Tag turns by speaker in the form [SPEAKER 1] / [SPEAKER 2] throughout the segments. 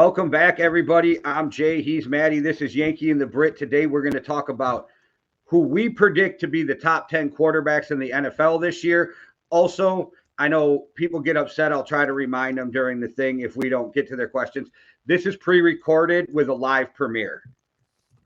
[SPEAKER 1] Welcome back, everybody. I'm Jay. He's Maddie. This is Yankee and the Brit. Today, we're going to talk about who we predict to be the top 10 quarterbacks in the NFL this year. Also, I know people get upset. I'll try to remind them during the thing if we don't get to their questions. This is pre-recorded with a live premiere.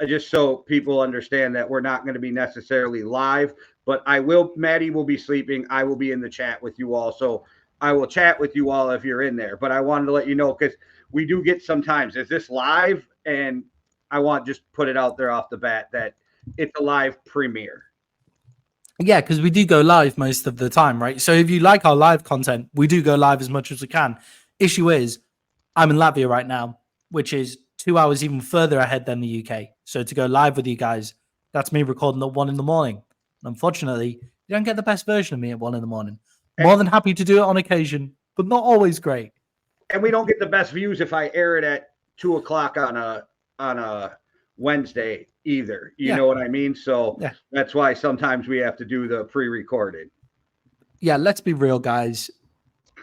[SPEAKER 1] Just so people understand that we're not going to be necessarily live, but Maddie will be sleeping. I will be in the chat with you all. So I will chat with you all if you're in there. But I wanted to let you know because we do get sometimes, is this live? And I want just put it out there off the bat that it's a live premiere.
[SPEAKER 2] Yeah, because we do go live most of the time, right? So if you like our live content, we do go live as much as we can. Issue is, I'm in Latvia right now, which is 2 hours even further ahead than the UK. So to go live with you guys, that's me recording at 1 a.m. And unfortunately, you don't get the best version of me at 1 a.m. More than happy to do it on occasion, but not always great.
[SPEAKER 1] And we don't get the best views if I air it at 2 o'clock on a Wednesday either. You know what I mean? So that's why sometimes we have to do the pre-recorded.
[SPEAKER 2] Yeah, let's be real, guys.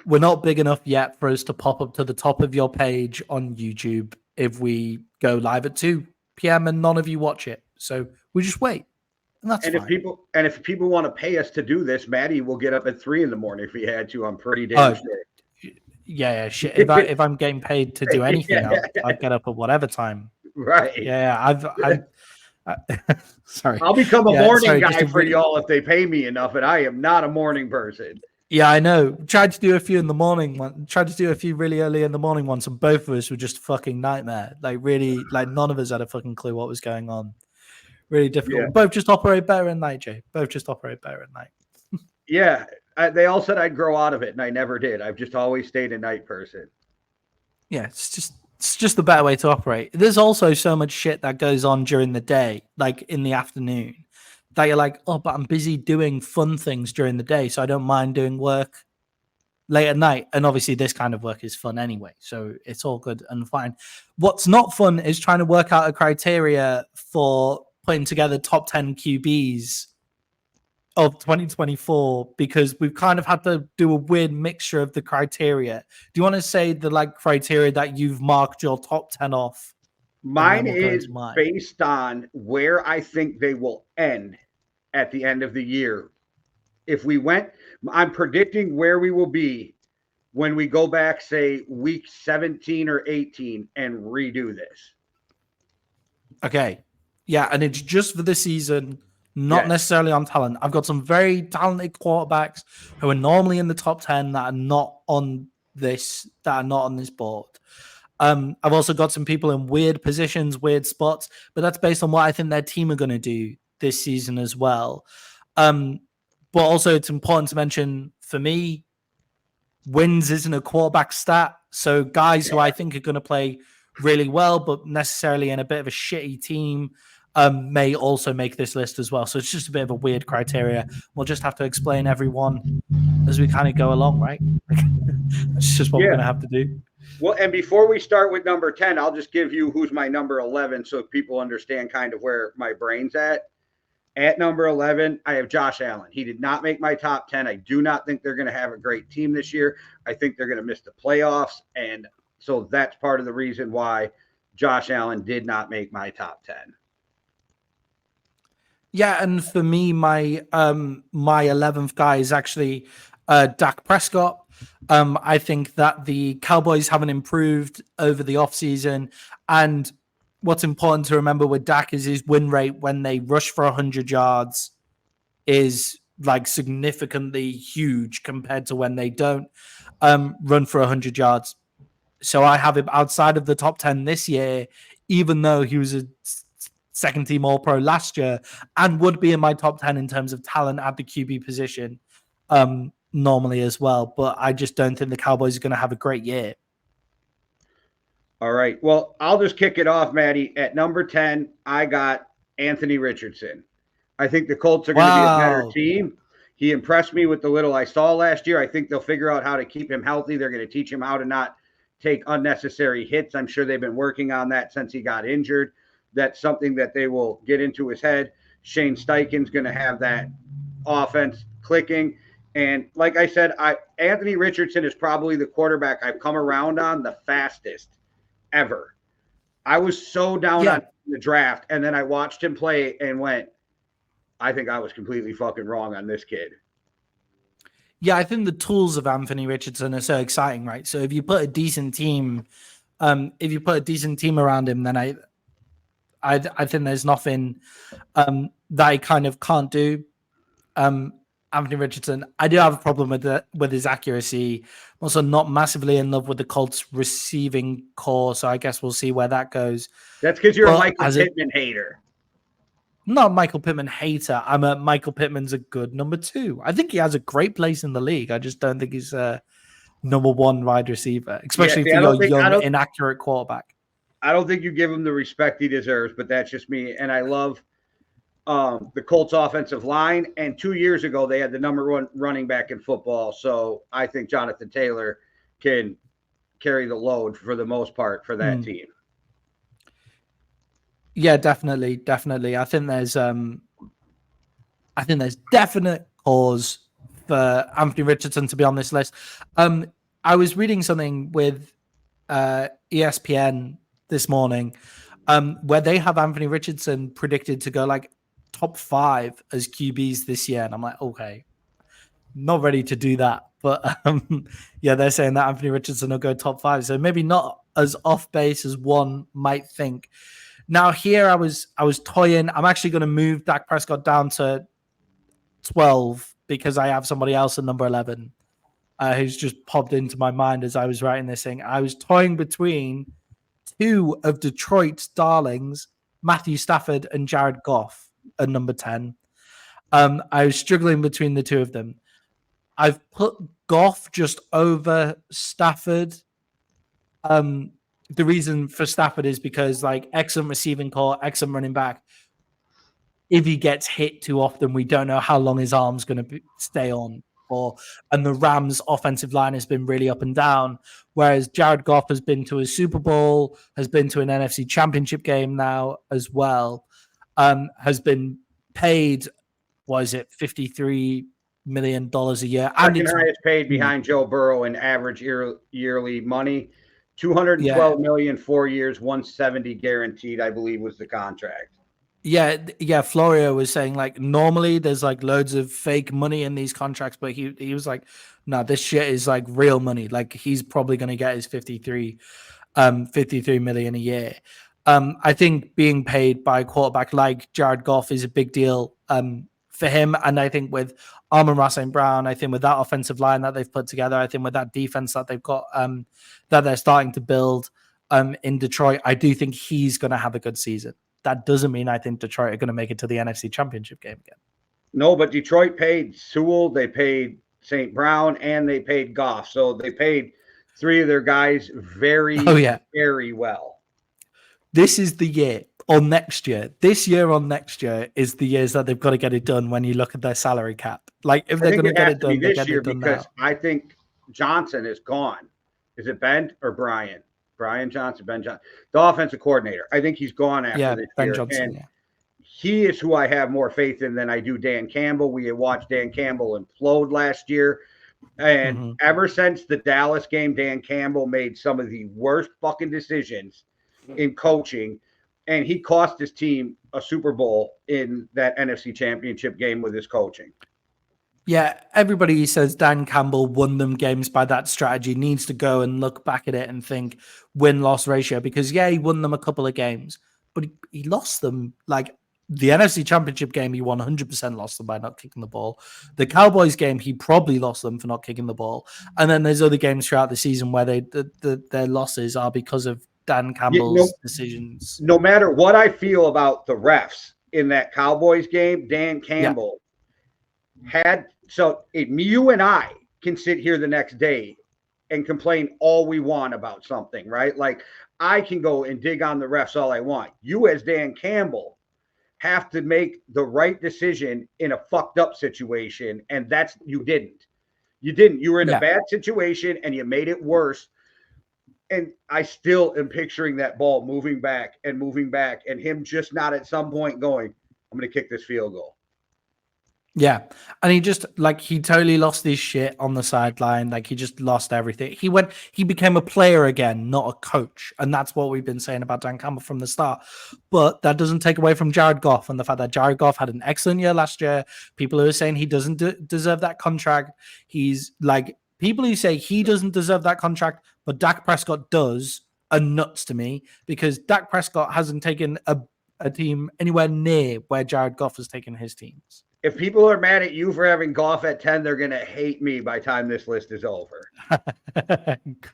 [SPEAKER 2] We're not big enough yet for us to pop up to the top of your page on YouTube if we go live at 2 p.m. and none of you watch it. So we just wait. And that's fine.
[SPEAKER 1] If people want to pay us to do this, Maddie will get up at 3 a.m. if he had to. I'm pretty damn sure.
[SPEAKER 2] Yeah, shit. If I'm getting paid to do anything, I'll get up at whatever time.
[SPEAKER 1] Right.
[SPEAKER 2] Yeah, sorry.
[SPEAKER 1] I'll become a morning guy for y'all if they pay me enough, and I am not a morning person.
[SPEAKER 2] Yeah, I know. Tried to do a few in the morning. Tried to do a few really early in the morning ones, and both of us were just fucking nightmare. Like really, like none of us had a fucking clue what was going on. Really difficult. Yeah. Both just operate better at night, Jay. Both just operate better at night.
[SPEAKER 1] Yeah. They all said I'd grow out of it, and I never did. I've just always stayed a night person.
[SPEAKER 2] Yeah, it's just the better way to operate. There's also so much shit that goes on during the day, like in the afternoon, that you're like, oh, but I'm busy doing fun things during the day, so I don't mind doing work late at night. And obviously, this kind of work is fun anyway, so it's all good and fine. What's not fun is trying to work out a criteria for putting together top 10 QBs of 2024, because we've kind of had to do a weird mixture of the criteria. Do you want to say the criteria that you've marked your top 10 off?
[SPEAKER 1] Mine is based on where I think they will end at the end of the year. If we went, I'm predicting where we will be when we go back, say, week 17 or 18 and redo this.
[SPEAKER 2] Okay. Yeah, and it's just for the season. Not necessarily on talent. I've got some very talented quarterbacks who are normally in the top 10 that are not on this board. I've also got some people in weird positions, weird spots, but that's based on what I think their team are going to do this season as well. But also it's important to mention, for me, wins isn't a quarterback stat. So guys who I think are going to play really well, but necessarily in a bit of a shitty team, may also make this list as well. So it's just a bit of a weird criteria. We'll just have to explain everyone as we kind of go along, right? That's just what we're going to have to do.
[SPEAKER 1] Well, and before we start with number 10, I'll just give you who's my number 11 so people understand kind of where my brain's at. At number 11, I have Josh Allen. He did not make my top 10. I do not think they're going to have a great team this year. I think they're going to miss the playoffs. And so that's part of the reason why Josh Allen did not make my top 10.
[SPEAKER 2] Yeah, and for me, my 11th guy is actually Dak Prescott. I think that the Cowboys haven't improved over the offseason. And what's important to remember with Dak is his win rate when they rush for 100 yards is significantly huge compared to when they don't run for 100 yards. So I have him outside of the top 10 this year, even though he was a second team All-Pro last year and would be in my top 10 in terms of talent at the QB position normally as well. But I just don't think the Cowboys are going to have a great year.
[SPEAKER 1] All right. Well, I'll just kick it off, Maddie. At number 10, I got Anthony Richardson. I think the Colts are going to be a better team. He impressed me with the little I saw last year. I think they'll figure out how to keep him healthy. They're going to teach him how to not take unnecessary hits. I'm sure they've been working on that since he got injured. That's something that they will get into his head. Shane Steichen's going to have that offense clicking. And like I said, Anthony Richardson is probably the quarterback I've come around on the fastest ever. I was so down
[SPEAKER 2] Yeah.
[SPEAKER 1] on the draft, and then I watched him play and went, I think I was completely fucking wrong on this kid.
[SPEAKER 2] Yeah, I think the tools of Anthony Richardson are so exciting, right? So if you put a decent team, around him, then I think there's nothing that he kind of can't do. Anthony Richardson, I do have a problem with his accuracy. I'm also not massively in love with the Colts receiving core, so I guess we'll see where that goes.
[SPEAKER 1] That's because you're a
[SPEAKER 2] But
[SPEAKER 1] Michael Pittman hater.
[SPEAKER 2] Not Michael Pittman hater. I'm a Michael Pittman's a good number 2. I think he has a great place in the league. I just don't think he's a number 1 wide receiver, especially for your young, inaccurate quarterback.
[SPEAKER 1] I don't think you give him the respect he deserves, but that's just me. And I love the Colts offensive line. And 2 years ago, they had the number 1 running back in football. So I think Jonathan Taylor can carry the load for the most part for that team.
[SPEAKER 2] Yeah, definitely. I think there's definite cause for Anthony Richardson to be on this list. I was reading something with ESPN this morning where they have Anthony Richardson predicted to go like top 5 as QBs this year. And I'm like, okay, not ready to do that. But yeah, they're saying that Anthony Richardson will go top 5. So maybe not as off base as one might think. Now here I was toying. I'm actually going to move Dak Prescott down to 12 because I have somebody else at number 11 who's just popped into my mind as I was writing this thing. I was toying between 2 of Detroit's darlings, Matthew Stafford and Jared Goff at number 10. I was struggling between the 2 of them. I've put Goff just over Stafford. The reason for Stafford is because like excellent receiving core, excellent running back. If he gets hit too often, we don't know how long his arm's going to stay on for. And the Rams' offensive line has been really up and down, whereas Jared Goff has been to a Super Bowl, has been to an NFC Championship game now as well, has been paid, what is it, $53 million a year.
[SPEAKER 1] Second highest paid behind Joe Burrow in average yearly money. $212 million, 4 years, $170 guaranteed, I believe was the contract.
[SPEAKER 2] Yeah. Florio was saying like normally there's like loads of fake money in these contracts, but he was like, no, this shit is like real money. Like he's probably going to get his 53 million a year. I think being paid by a quarterback like Jared Goff is a big deal for him. And I think with Amon-Ra St. Brown, I think with that offensive line that they've put together, I think with that defense that they've got, that they're starting to build in Detroit, I do think he's going to have a good season. That doesn't mean I think Detroit are going to make it to the NFC Championship game again.
[SPEAKER 1] No, but Detroit paid Sewell, they paid St. Brown, and they paid Goff. So they paid 3 of their guys very well.
[SPEAKER 2] This is the year or next year. This year or next year is the years that they've got to get it done when you look at their salary cap. Like if they're going to get it done, they get it done now.
[SPEAKER 1] I think Johnson is gone. Is it Ben or Brian? Brian Johnson, Ben Johnson, the offensive coordinator. I think he's gone after this
[SPEAKER 2] Ben
[SPEAKER 1] year.
[SPEAKER 2] Johnson,
[SPEAKER 1] and he is who I have more faith in than I do Dan Campbell. We had watched Dan Campbell implode last year. And ever since the Dallas game, Dan Campbell made some of the worst fucking decisions in coaching. And he cost his team a Super Bowl in that NFC Championship game with his coaching.
[SPEAKER 2] Yeah, everybody says Dan Campbell won them games by that strategy needs to go and look back at it and think win-loss ratio because, he won them a couple of games, but he lost them. Like the NFC Championship game, he 100% lost them by not kicking the ball. The Cowboys game, he probably lost them for not kicking the ball. And then there's other games throughout the season where their losses are because of Dan Campbell's decisions.
[SPEAKER 1] No matter what I feel about the refs in that Cowboys game, Dan Campbell had... So you and I can sit here the next day and complain all we want about something, right? Like I can go and dig on the refs all I want. You as Dan Campbell have to make the right decision in a fucked up situation. And you didn't. You were in a bad situation and you made it worse. And I still am picturing that ball moving back and him just not at some point going, I'm going to kick this field goal.
[SPEAKER 2] Yeah. And he totally lost his shit on the sideline. Like he just lost everything. He became a player again, not a coach. And that's what we've been saying about Dan Campbell from the start. But that doesn't take away from Jared Goff and the fact that Jared Goff had an excellent year last year. People who are saying he doesn't deserve that contract. He's like, people who say he doesn't deserve that contract, but Dak Prescott does, are nuts to me because Dak Prescott hasn't taken a team anywhere near where Jared Goff has taken his teams.
[SPEAKER 1] If people are mad at you for having Goff at 10, they're going to hate me by the time this list is over.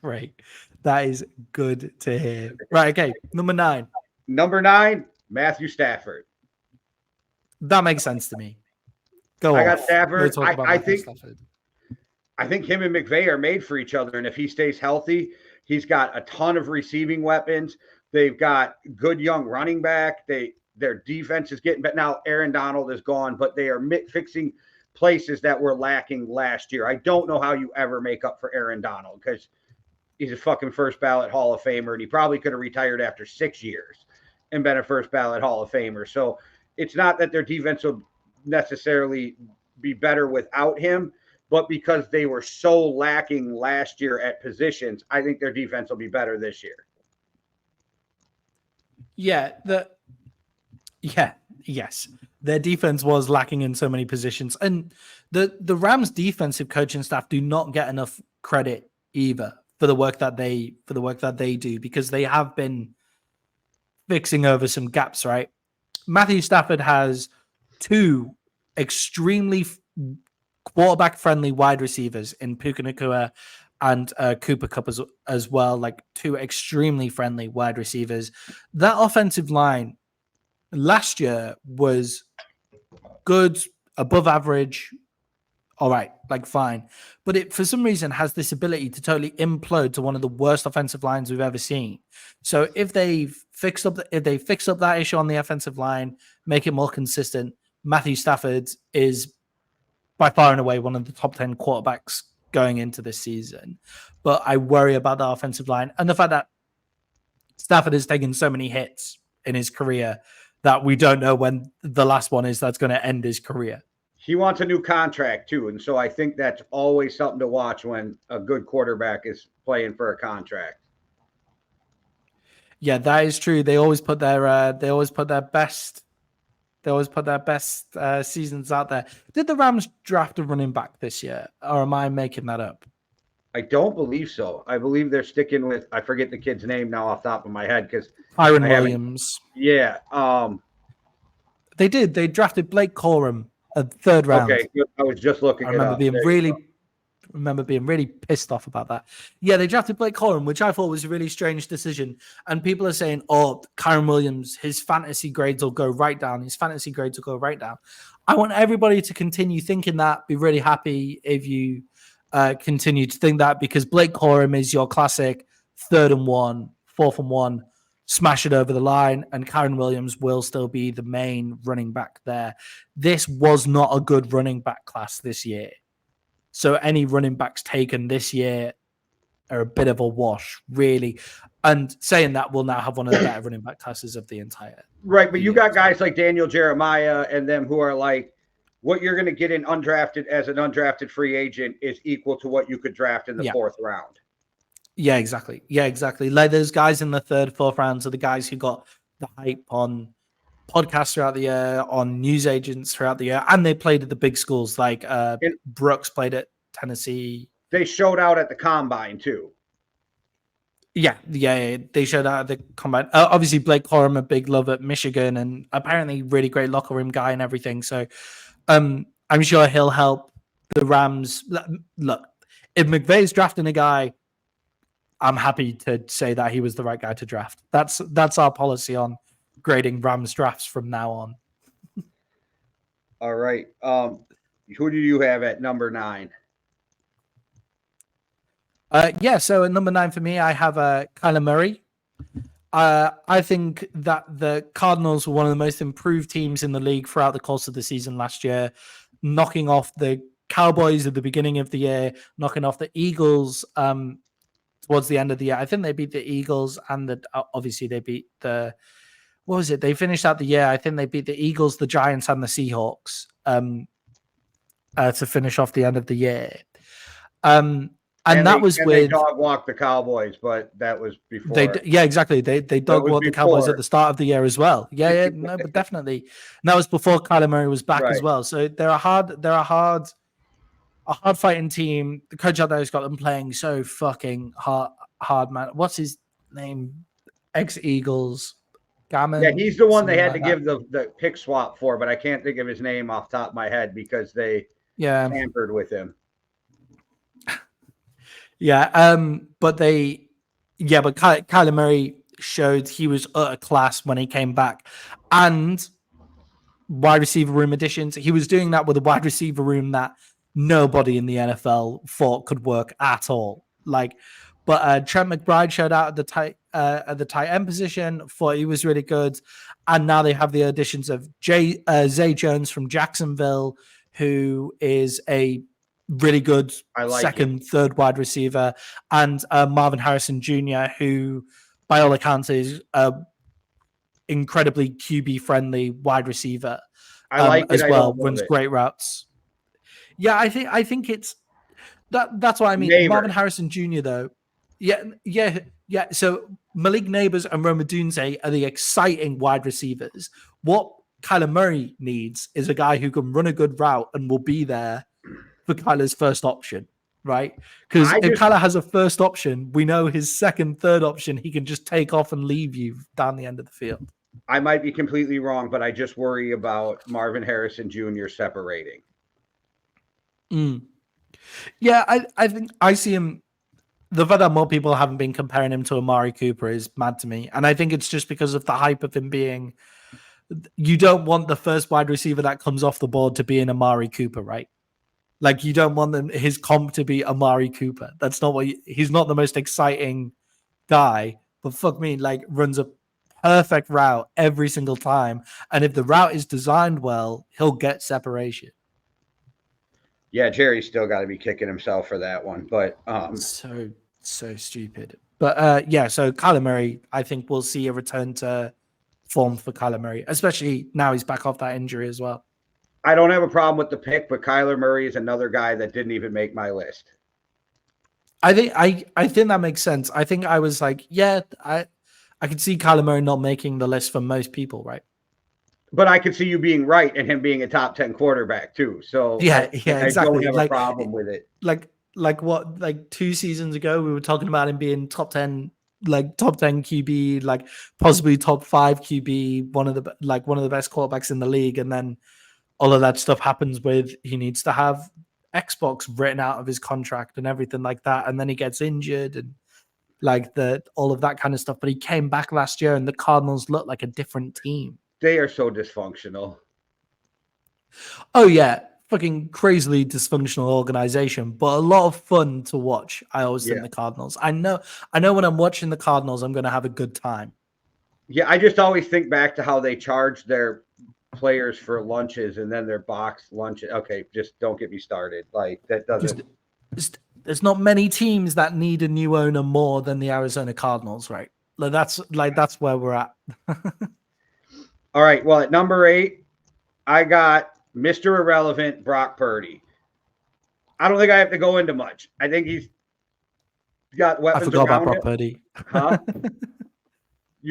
[SPEAKER 2] Great. That is good to hear. Right, okay. Number 9.
[SPEAKER 1] Number 9, Matthew Stafford.
[SPEAKER 2] That makes sense to me. Go on.
[SPEAKER 1] I got Stafford. I think him and McVay are made for each other. And if he stays healthy, he's got a ton of receiving weapons. They've got good young running back. Their defense is getting better. Now Aaron Donald is gone, but they are fixing places that were lacking last year. I don't know how you ever make up for Aaron Donald because he's a fucking first ballot Hall of Famer, and he probably could have retired after 6 years and been a first ballot Hall of Famer. So it's not that their defense will necessarily be better without him, but because they were so lacking last year at positions, I think their defense will be better this year.
[SPEAKER 2] Yes. Their defense was lacking in so many positions. And the Rams defensive coaching staff do not get enough credit either for the work that they do because they have been fixing over some gaps, right? Matthew Stafford has 2 extremely quarterback friendly wide receivers in Puka Nacua and Cooper Kupp as well, like 2 extremely friendly wide receivers. That offensive line last year was good, above average, all right, like fine. But it, for some reason, has this ability to totally implode to one of the worst offensive lines we've ever seen. So if they fix up that issue on the offensive line, make it more consistent, Matthew Stafford is by far and away one of the top 10 quarterbacks going into this season. But I worry about the offensive line and the fact that Stafford has taken so many hits in his career that we don't know when the last one is that's going to end his career.
[SPEAKER 1] He wants a new contract too. And so I think that's always something to watch when a good quarterback is playing for a contract.
[SPEAKER 2] Yeah, that is true. They always put their best seasons out there. Did the Rams draft a running back this year, or am I making that up?
[SPEAKER 1] I don't believe so. I believe they're sticking with, I forget the kid's name now off the top of my head because
[SPEAKER 2] Kyren Williams.
[SPEAKER 1] Yeah.
[SPEAKER 2] They did. They drafted Blake Corum at 3rd round.
[SPEAKER 1] Okay, I was just looking.
[SPEAKER 2] I remember being really pissed off about that. Yeah, they drafted Blake Corum, which I thought was a really strange decision. And people are saying, "Oh, Kyren Williams, his fantasy grades will go right down. His fantasy grades will go right down." I want everybody to continue thinking that. Be really happy if you continue to think that because Blake Corum is your classic 3rd and 1, 4th and 1. Smash it over the line, and Kyren Williams will still be the main running back there. This was not a good running back class this year. So any running backs taken this year are a bit of a wash, really. And saying that, we'll now have one of the better running back classes of the entire.
[SPEAKER 1] Right, but you got guys like Daniel Jeremiah and them who are like, what you're going to get in undrafted as an undrafted free agent is equal to what you could draft in the 4th round.
[SPEAKER 2] Yeah, exactly. Like those guys in the 3rd, 4th rounds are the guys who got the hype on podcasts throughout the year, on news agents throughout the year, and they played at the big schools like Brooks played at Tennessee.
[SPEAKER 1] They showed out at the combine too.
[SPEAKER 2] Yeah, they showed out at the combine. Obviously, Blake Corum, a big love at Michigan, and apparently really great locker room guy and everything. So I'm sure he'll help the Rams. Look, if McVay's drafting a guy, I'm happy to say that he was the right guy to draft. That's our policy on grading Rams drafts from now on.
[SPEAKER 1] All right. Who do you have at number 9?
[SPEAKER 2] So at number 9 for me, I have Kyler Murray. I think that the Cardinals were one of the most improved teams in the league throughout the course of the season last year, knocking off the Cowboys at the beginning of the year, knocking off the Eagles towards the end of the year. I think they beat the Eagles and obviously they beat the, what was it? They finished out the year. I think they beat the Eagles, the Giants, and the Seahawks. to finish off the end of the year. And that was
[SPEAKER 1] they
[SPEAKER 2] with
[SPEAKER 1] dog walked the Cowboys, but that was before.
[SPEAKER 2] Exactly. They dog walked the Cowboys at the start of the year as well. Yeah, no, but definitely. And that was before Kyler Murray was back as well. So they're a hard fighting team. The coach out there has got them playing so fucking hard, man. What's his name? Ex-Eagles. Gammon.
[SPEAKER 1] Yeah, he's the one they had to give the pick swap for, but I can't think of his name off the top of my head because they tampered with him.
[SPEAKER 2] But Kyler Murray showed he was utter class when he came back. And wide receiver room additions, he was doing that with a wide receiver room that nobody in the NFL thought could work at all. But Trent McBride showed out at the tight end position, thought he was really good. And now they have the additions of Zay Jones from Jacksonville, who is a really good third wide receiver, and Marvin Harrison Jr., who by all accounts is incredibly QB friendly wide receiver as well. Runs great routes. Yeah, I think it's that's what I mean. Neighbor. Marvin Harrison Jr. though. Yeah. So Malik Neighbors and Rome Odunze are the exciting wide receivers. What Kyler Murray needs is a guy who can run a good route and will be there for Kyler's first option, right? Because if Kyler has a first option, we know his second, third option, he can just take off and leave you down the end of the field.
[SPEAKER 1] I might be completely wrong, but I just worry about Marvin Harrison Jr. separating.
[SPEAKER 2] Yeah, I think I see him. The fact that more people haven't been comparing him to Amari Cooper is mad to me. And I think it's just because of the hype of him being, you don't want the first wide receiver that comes off the board to be an Amari Cooper, right? Like, you don't want his comp to be Amari Cooper. That's not what he's not the most exciting guy, but fuck me, like runs a perfect route every single time. And if the route is designed well, he'll get separation.
[SPEAKER 1] Yeah, Jerry's still got to be kicking himself for that one, but
[SPEAKER 2] so stupid. But so Kyler Murray, I think we'll see a return to form for Kyler Murray, especially now he's back off that injury as well.
[SPEAKER 1] I don't have a problem with the pick, but Kyler Murray is another guy that didn't even make my list.
[SPEAKER 2] I think that makes sense. I think I was like, I could see Kyler Murray not making the list for most people, right?
[SPEAKER 1] But I could see you being right and him being a top 10 quarterback too. So
[SPEAKER 2] exactly.
[SPEAKER 1] I don't have a problem with it.
[SPEAKER 2] Like 2 seasons ago, we were talking about him being top 10 QB, like possibly top 5 QB, one of the best quarterbacks in the league, and then all of that stuff happens with he needs to have Xbox written out of his contract and everything like that, and then he gets injured and all of that kind of stuff. But he came back last year, and the Cardinals look like a different team.
[SPEAKER 1] They are so dysfunctional.
[SPEAKER 2] Oh yeah, fucking crazily dysfunctional organization, but a lot of fun to watch. I always think the Cardinals. I know when I'm watching the Cardinals, I'm going to have a good time.
[SPEAKER 1] Yeah, I just always think back to how they charge their players for lunches and then their box lunches. Okay, just don't get me started. Like that doesn't.
[SPEAKER 2] There's not many teams that need a new owner more than the Arizona Cardinals, right? That's where we're at.
[SPEAKER 1] All right. Well, at number 8, I got Mr. Irrelevant, Brock Purdy. I don't think I have to go into much. I think he's got weapons.
[SPEAKER 2] I forgot about Brock Purdy.
[SPEAKER 1] Huh?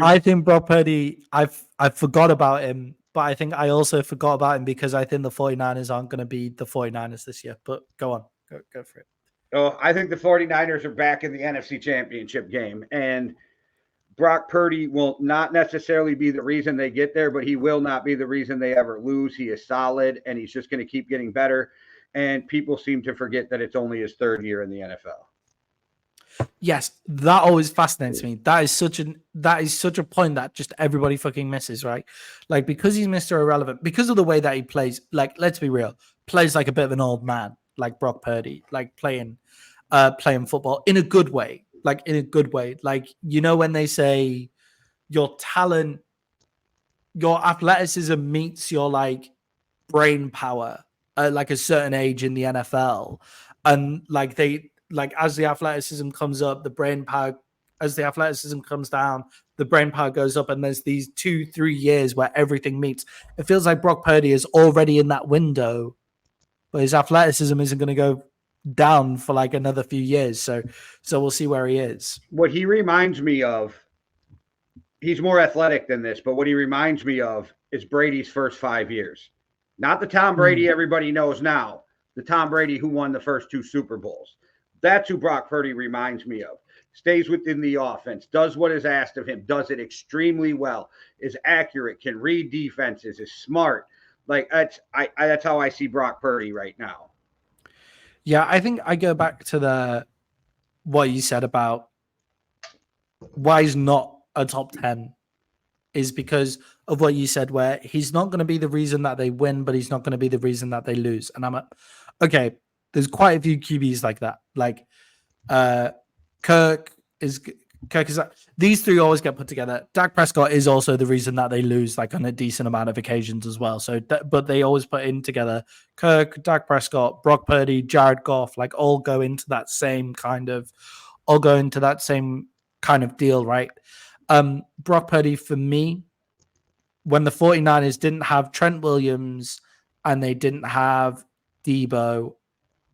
[SPEAKER 2] I think Brock Purdy, I forgot about him, but I think I also forgot about him because I think the 49ers aren't going to be the 49ers this year. But go on. Go for it.
[SPEAKER 1] Oh, I think the 49ers are back in the NFC Championship game, and Brock Purdy will not necessarily be the reason they get there, but he will not be the reason they ever lose. He is solid, and he's just going to keep getting better. And people seem to forget that it's only his 3rd year in the NFL.
[SPEAKER 2] Yes, that always fascinates me. That is such a point that just everybody fucking misses, right? Like, because he's Mr. Irrelevant, because of the way that he plays, like, let's be real, plays like a bit of an old man, like Brock Purdy, like playing football in a good way. Like, in a good way. Like, you know, when they say your talent, your athleticism meets your, like, brain power at, like, a certain age in the NFL. And, like, as the athleticism comes up, the brain power, as the athleticism comes down, the brain power goes up. And there's these 2-3 years where everything meets. It feels like Brock Purdy is already in that window but his athleticism isn't going to go down for like another few years. So we'll see where he is.
[SPEAKER 1] What he reminds me of, he's more athletic than this, but what he reminds me of is Brady's first 5 years. Not the Tom Brady everybody knows now, the Tom Brady who won the first 2 Super Bowls. That's who Brock Purdy reminds me of. Stays within the offense, does what is asked of him, does it extremely well, is accurate, can read defenses, is smart. Like that's how I see Brock Purdy right now.
[SPEAKER 2] Yeah, I think I go back to what you said about why he's not a top 10 is because of what you said, where he's not going to be the reason that they win, but he's not going to be the reason that they lose. And I'm okay. There's quite a few QBs like that. Like Kirk is these 3 always get put together. Dak Prescott is also the reason that they lose, like on a decent amount of occasions as well. So, but they always put in together Kirk, Dak Prescott, Brock Purdy, Jared Goff, like all go into that same kind of deal, right? Brock Purdy, for me, when the 49ers didn't have Trent Williams and they didn't have Debo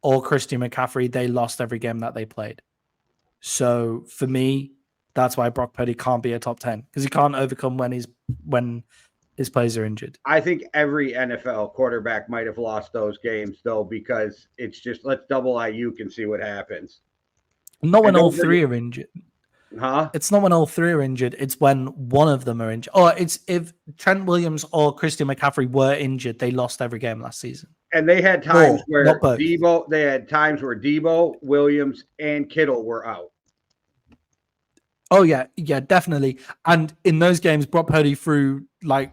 [SPEAKER 2] or Christian McCaffrey, they lost every game that they played. So for me, that's why Brock Purdy can't be a top 10, because he can't overcome when his players are injured.
[SPEAKER 1] I think every NFL quarterback might have lost those games, though, because it's just let's double Ayuk and see what happens.
[SPEAKER 2] Not when all 3 are injured.
[SPEAKER 1] Huh?
[SPEAKER 2] It's not when all 3 are injured. It's when one of them are injured. Or it's if Trent Williams or Christian McCaffrey were injured, they lost every game last season.
[SPEAKER 1] And they had times where Debo, Williams, and Kittle were out.
[SPEAKER 2] Oh yeah, definitely. And in those games, Brock Purdy threw a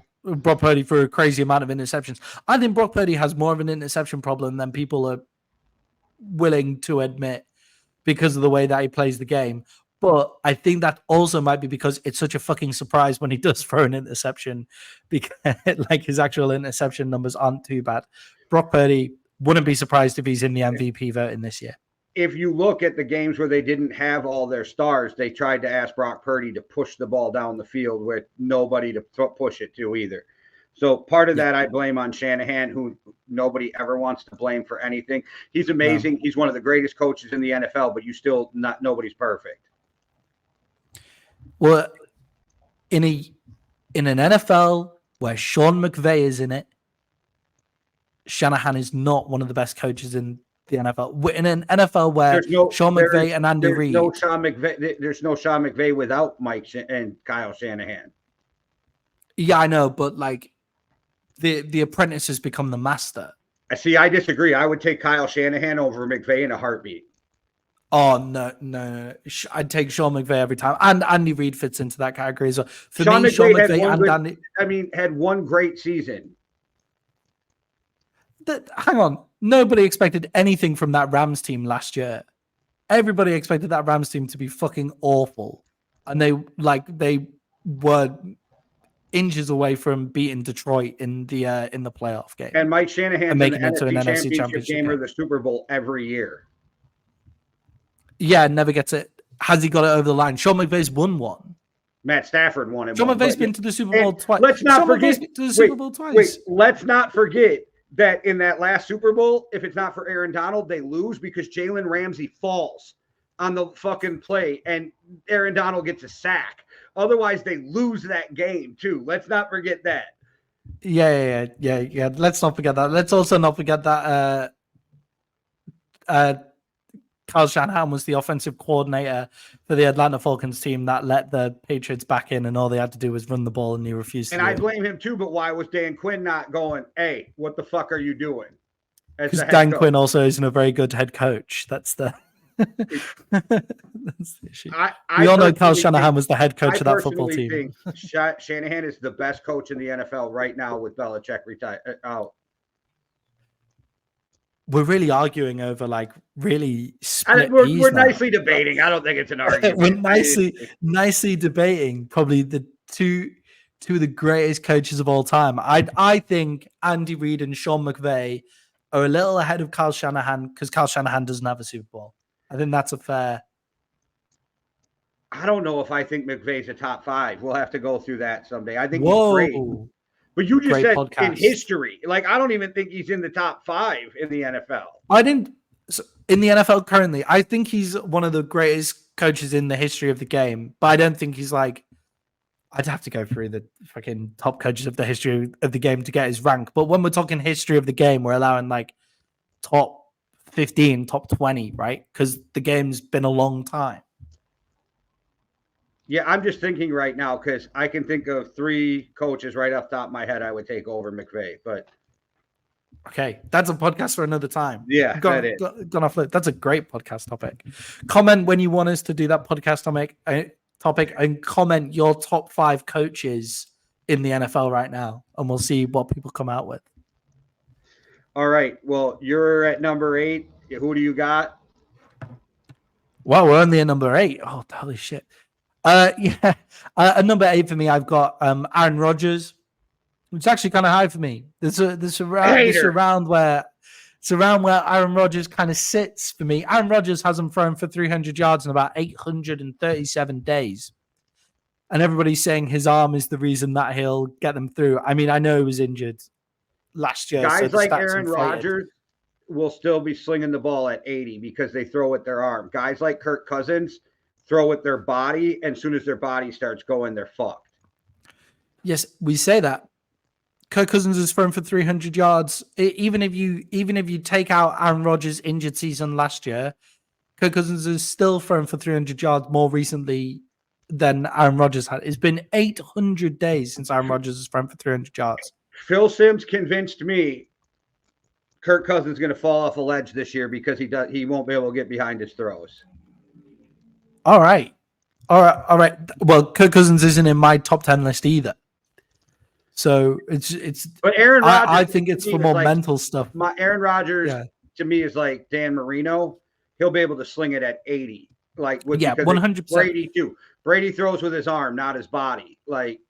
[SPEAKER 2] crazy amount of interceptions. I think Brock Purdy has more of an interception problem than people are willing to admit because of the way that he plays the game. But I think that also might be because it's such a fucking surprise when he does throw an interception, because like his actual interception numbers aren't too bad. Brock Purdy, wouldn't be surprised if he's in the MVP voting this year.
[SPEAKER 1] If you look at the games where they didn't have all their stars, they tried to ask Brock Purdy to push the ball down the field with nobody to push it to either. So part of that I blame on Shanahan, who nobody ever wants to blame for anything. He's amazing. No. He's one of the greatest coaches in the NFL, but nobody's perfect.
[SPEAKER 2] Well, in an NFL where Sean McVay is in it, Shanahan is not one of the best coaches in the NFL. In an NFL where Sean McVay and Andy Reid.
[SPEAKER 1] There's no Sean McVay without Mike and Kyle Shanahan.
[SPEAKER 2] Yeah, I know, but like the apprentice has become the master.
[SPEAKER 1] See, I disagree. I would take Kyle Shanahan over McVay in a heartbeat.
[SPEAKER 2] Oh, no. I'd take Sean McVay every time. And Andy Reid fits into that category as well. For
[SPEAKER 1] Sean
[SPEAKER 2] me,
[SPEAKER 1] McVay
[SPEAKER 2] Sean McVay
[SPEAKER 1] had one great season.
[SPEAKER 2] Hang on. Nobody expected anything from that Rams team last year. Everybody expected that Rams team to be fucking awful. And they were inches away from beating Detroit in the playoff game.
[SPEAKER 1] And Mike Shanahan's making it to an NFC Championship game or the Super Bowl every year.
[SPEAKER 2] Yeah, never gets it. Has he got it over the line? Sean McVay's won one.
[SPEAKER 1] Matt Stafford won it.
[SPEAKER 2] Sean McVay's been to the Super Bowl twice.
[SPEAKER 1] Let's not forget
[SPEAKER 2] to the Super Bowl twice.
[SPEAKER 1] Let's not forget that in that last Super Bowl, if it's not for Aaron Donald, they lose because Jalen Ramsey falls on the fucking play and Aaron Donald gets a sack. Otherwise, they lose that game too. Let's not forget that.
[SPEAKER 2] Yeah. Let's not forget that. Let's also not forget that Kyle Shanahan was the offensive coordinator for the Atlanta Falcons team that let the Patriots back in, and all they had to do was run the ball, and he refused to.
[SPEAKER 1] And I blame him too, but why was Dan Quinn not going, hey, what the fuck are you doing?
[SPEAKER 2] Because Dan Quinn also isn't a very good head coach. That's the issue. We all know Kyle Shanahan was the head coach of that football team.
[SPEAKER 1] Shanahan is the best coach in the NFL right now with Belichick out.
[SPEAKER 2] We're really arguing over really split.
[SPEAKER 1] We're nicely debating. I don't think it's an argument.
[SPEAKER 2] We're nicely debating probably the two of the greatest coaches of all time. I think Andy Reid and Sean McVay are a little ahead of Kyle Shanahan because Kyle Shanahan doesn't have a Super Bowl. I think that's a fair.
[SPEAKER 1] I don't know if I think McVay's a top 5. We'll have to go through that someday. I think he's great. But you just
[SPEAKER 2] great
[SPEAKER 1] said
[SPEAKER 2] podcast.
[SPEAKER 1] in history. Like, I don't even think he's in the top 5 in the NFL.
[SPEAKER 2] I didn't in the NFL currently. I think he's one of the greatest coaches in the history of the game, but I don't think he's like. I'd have to go through the fucking top coaches of the history of the game to get his rank. But when we're talking history of the game, we're allowing like top 15, top 20, right? Because the game's been a long time.
[SPEAKER 1] Yeah, I'm just thinking right now because I can think of 3 coaches right off the top of my head I would take over McVay. But
[SPEAKER 2] okay, that's a podcast for another time.
[SPEAKER 1] Yeah,
[SPEAKER 2] gone off. That's a great podcast topic. Comment when you want us to do that podcast topic, and comment your top 5 coaches in the NFL right now, and we'll see what people come out with.
[SPEAKER 1] All right. Well, you're at number 8. Who do you got?
[SPEAKER 2] Well, we're only at number 8. Oh, holy shit. Yeah. At number 8 for me, I've got Aaron Rodgers. It's actually kind of high for me. This around where Aaron Rodgers kind of sits for me. Aaron Rodgers hasn't thrown for 300 yards in about 837 days. And everybody's saying his arm is the reason that he'll get them through. I mean, I know he was injured last year.
[SPEAKER 1] Guys
[SPEAKER 2] so
[SPEAKER 1] like Aaron Rodgers will still be slinging the ball at 80 because they throw with their arm. Guys like Kirk Cousins throw with their body, and as soon as their body starts going, they're fucked.
[SPEAKER 2] Yes, we say that. Kirk Cousins has thrown for 300 yards. Even if you take out Aaron Rodgers' injured season last year, Kirk Cousins has still thrown for 300 yards more recently than Aaron Rodgers had. It's been 800 days since Aaron Rodgers has thrown for 300 yards.
[SPEAKER 1] Phil Simms convinced me Kirk Cousins is going to fall off a ledge this year because he won't be able to get behind his throws.
[SPEAKER 2] All right. Well, Kirk Cousins isn't in my top 10 list either. So it's.
[SPEAKER 1] But Aaron Rodgers,
[SPEAKER 2] I think it's for more mental stuff.
[SPEAKER 1] Aaron Rodgers to me is like Dan Marino. He'll be able to sling it at 80. Like
[SPEAKER 2] 100%.
[SPEAKER 1] Brady too. Brady throws with his arm, not his body. Like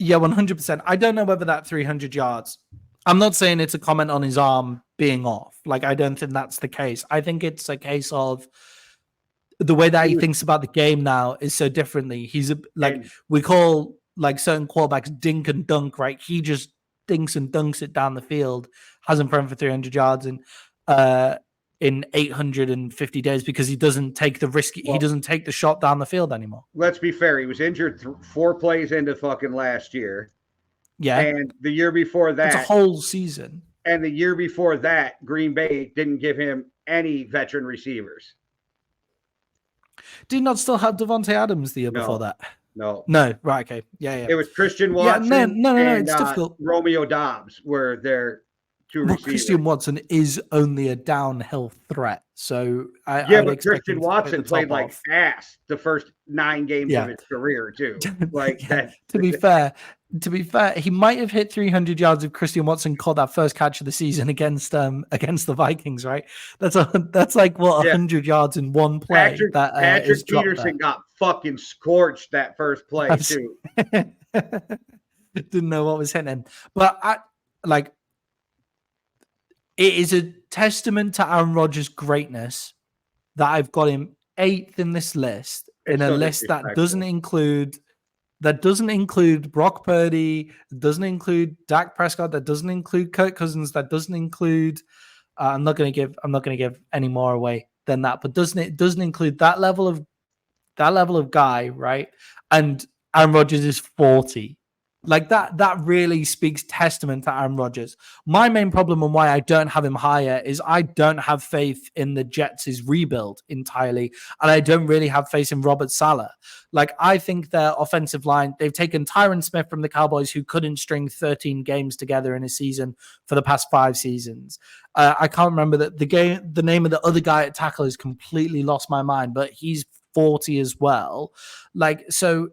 [SPEAKER 2] 100%. I don't know whether that 300 yards. I'm not saying it's a comment on his arm being off. Like, I don't think that's the case. I think it's a case of the way that he thinks about the game now is so differently. We call like certain quarterbacks dink and dunk, right? He just dinks and dunks it down the field, hasn't thrown for 300 yards in 850 days because he doesn't take the risk. He doesn't take the shot down the field anymore.
[SPEAKER 1] Let's be fair. He was injured 4 plays into fucking last year.
[SPEAKER 2] Yeah.
[SPEAKER 1] And the year before that.
[SPEAKER 2] It's a whole season.
[SPEAKER 1] And the year before that, Green Bay didn't give him any veteran receivers.
[SPEAKER 2] Did he not still have Devontae Adams the year before that?
[SPEAKER 1] No.
[SPEAKER 2] Right. Okay. Yeah.
[SPEAKER 1] It was Christian Watson and
[SPEAKER 2] it's difficult.
[SPEAKER 1] Romeo Dobbs were their 2 receivers.
[SPEAKER 2] Christian Watson is only a downhill threat. So
[SPEAKER 1] but Christian Watson played like ass the first 9 games of his career too. Like that.
[SPEAKER 2] To be fair, he might have hit 300 yards if Christian Watson caught that first catch of the season against the Vikings, right? That's like 100 yards in one play.
[SPEAKER 1] Patrick Peterson got fucking scorched that first play too.
[SPEAKER 2] Didn't know what was hitting, but it is a testament to Aaron Rodgers' greatness that I've got him 8th in this list, in a list that doesn't include Brock Purdy, that doesn't include Dak Prescott, that doesn't include Kirk Cousins, that doesn't include. I'm not going to give any more away than that, but doesn't include that level of guy, right? And Aaron Rodgers is 40. Like that really speaks testament to Aaron Rodgers. My main problem and why I don't have him higher is I don't have faith in the Jets' rebuild entirely, and I don't really have faith in Robert Saleh. Like, I think their offensive line, they've taken Tyron Smith from the Cowboys, who couldn't string 13 games together in a season for the past 5 seasons. I can't remember the name of the other guy at tackle has completely lost my mind, but he's 40 as well. Like, so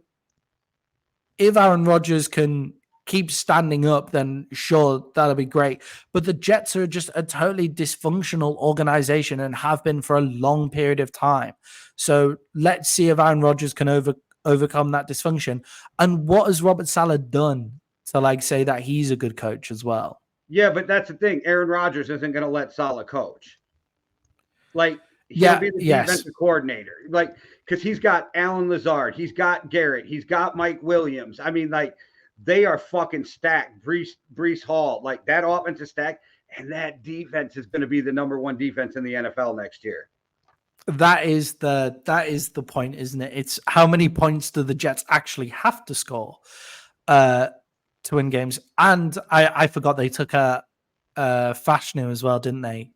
[SPEAKER 2] if Aaron Rodgers can keep standing up, then sure, that'll be great. But the Jets are just a totally dysfunctional organization and have been for a long period of time. So let's see if Aaron Rodgers can overcome that dysfunction. And what has Robert Saleh done to say that he's a good coach as well? Yeah,
[SPEAKER 1] but that's the thing. Aaron Rodgers isn't going to let Saleh coach. He'll be the defensive coordinator. Because he's got Alan Lazard, he's got Garrett, he's got Mike Williams. I mean, they are fucking stacked. Brees Hall, like that offense is stacked, and that defense is going to be the number one defense in the NFL next year.
[SPEAKER 2] That is the point, isn't it? It's how many points do the Jets actually have to score to win games? And I forgot they took a Fashanu as well, didn't they?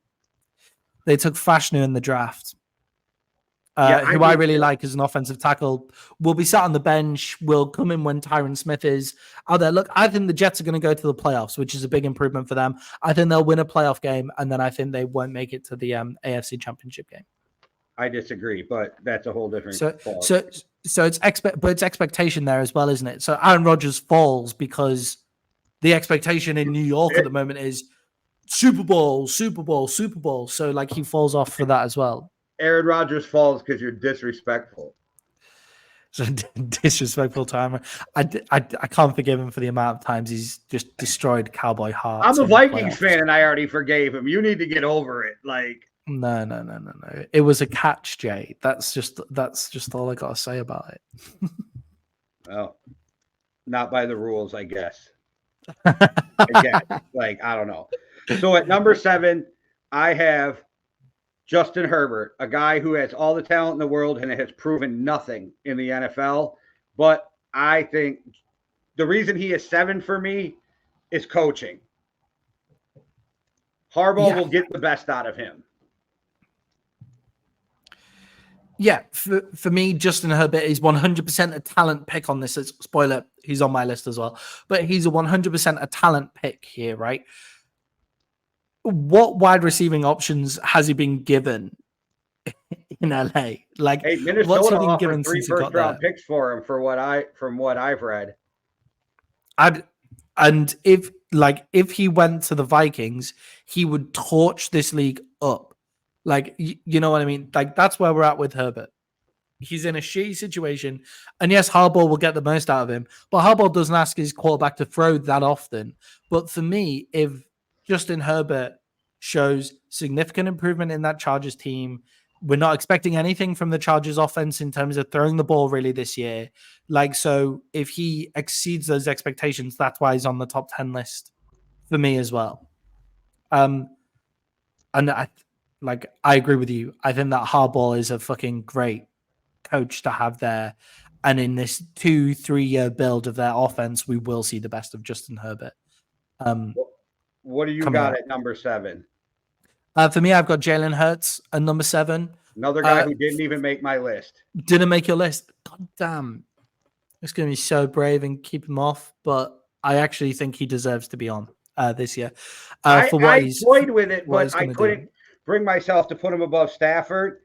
[SPEAKER 2] They took Fashanu in the draft. Who I really like as an offensive tackle, will be sat on the bench, will come in when Tyron Smith is out there. Look, I think the Jets are going to go to the playoffs, which is a big improvement for them. I think they'll win a playoff game, and then I think they won't make it to the AFC Championship game.
[SPEAKER 1] I disagree, but that's a whole different.
[SPEAKER 2] So it's expectation there as well, isn't it? So Aaron Rodgers falls because the expectation in New York at the moment is Super Bowl, Super Bowl, Super Bowl. So like he falls off for that as well.
[SPEAKER 1] Aaron Rodgers falls because you're disrespectful.
[SPEAKER 2] So disrespectful timer. I can't forgive him for the amount of times he's just destroyed Cowboy hearts.
[SPEAKER 1] I'm a Vikings fan, and I already forgave him. You need to get over it. Like
[SPEAKER 2] no. It was a catch, Jay. That's just all I gotta say about it.
[SPEAKER 1] Well, not by the rules, I guess. Again, like I don't know. So at number 7, I have Justin Herbert, a guy who has all the talent in the world and has proven nothing in the NFL. But I think the reason he is 7 for me is coaching. Harbaugh will get the best out of him.
[SPEAKER 2] Yeah, for me, Justin Herbert is 100% a talent pick on this. Spoiler, he's on my list as well. But he's a 100% a talent pick here, right? What wide receiving options has he been given in LA? Like,
[SPEAKER 1] hey, Minnesota
[SPEAKER 2] what's he been
[SPEAKER 1] given 3 first-round picks for him from what I've read.
[SPEAKER 2] And if he went to the Vikings, he would torch this league up. Like, you know what I mean? Like, that's where we're at with Herbert. He's in a shitty situation. And yes, Harbaugh will get the most out of him. But Harbaugh doesn't ask his quarterback to throw that often. But for me, if Justin Herbert shows significant improvement in that Chargers team, we're not expecting anything from the Chargers offense in terms of throwing the ball really this year. Like, so if he exceeds those expectations, that's why he's on the top 10 list for me as well. And I agree with you. I think that Harbaugh is a fucking great coach to have there. And in this 2-3 year build of their offense, we will see the best of Justin Herbert.
[SPEAKER 1] What do you got at number 7?
[SPEAKER 2] For me, I've got Jalen Hurts at number 7.
[SPEAKER 1] Another guy who didn't even make my list.
[SPEAKER 2] Didn't make your list. God damn. It's going to be so brave and keep him off. But I actually think he deserves to be on this year.
[SPEAKER 1] I toyed with it, but I couldn't bring myself to put him above Stafford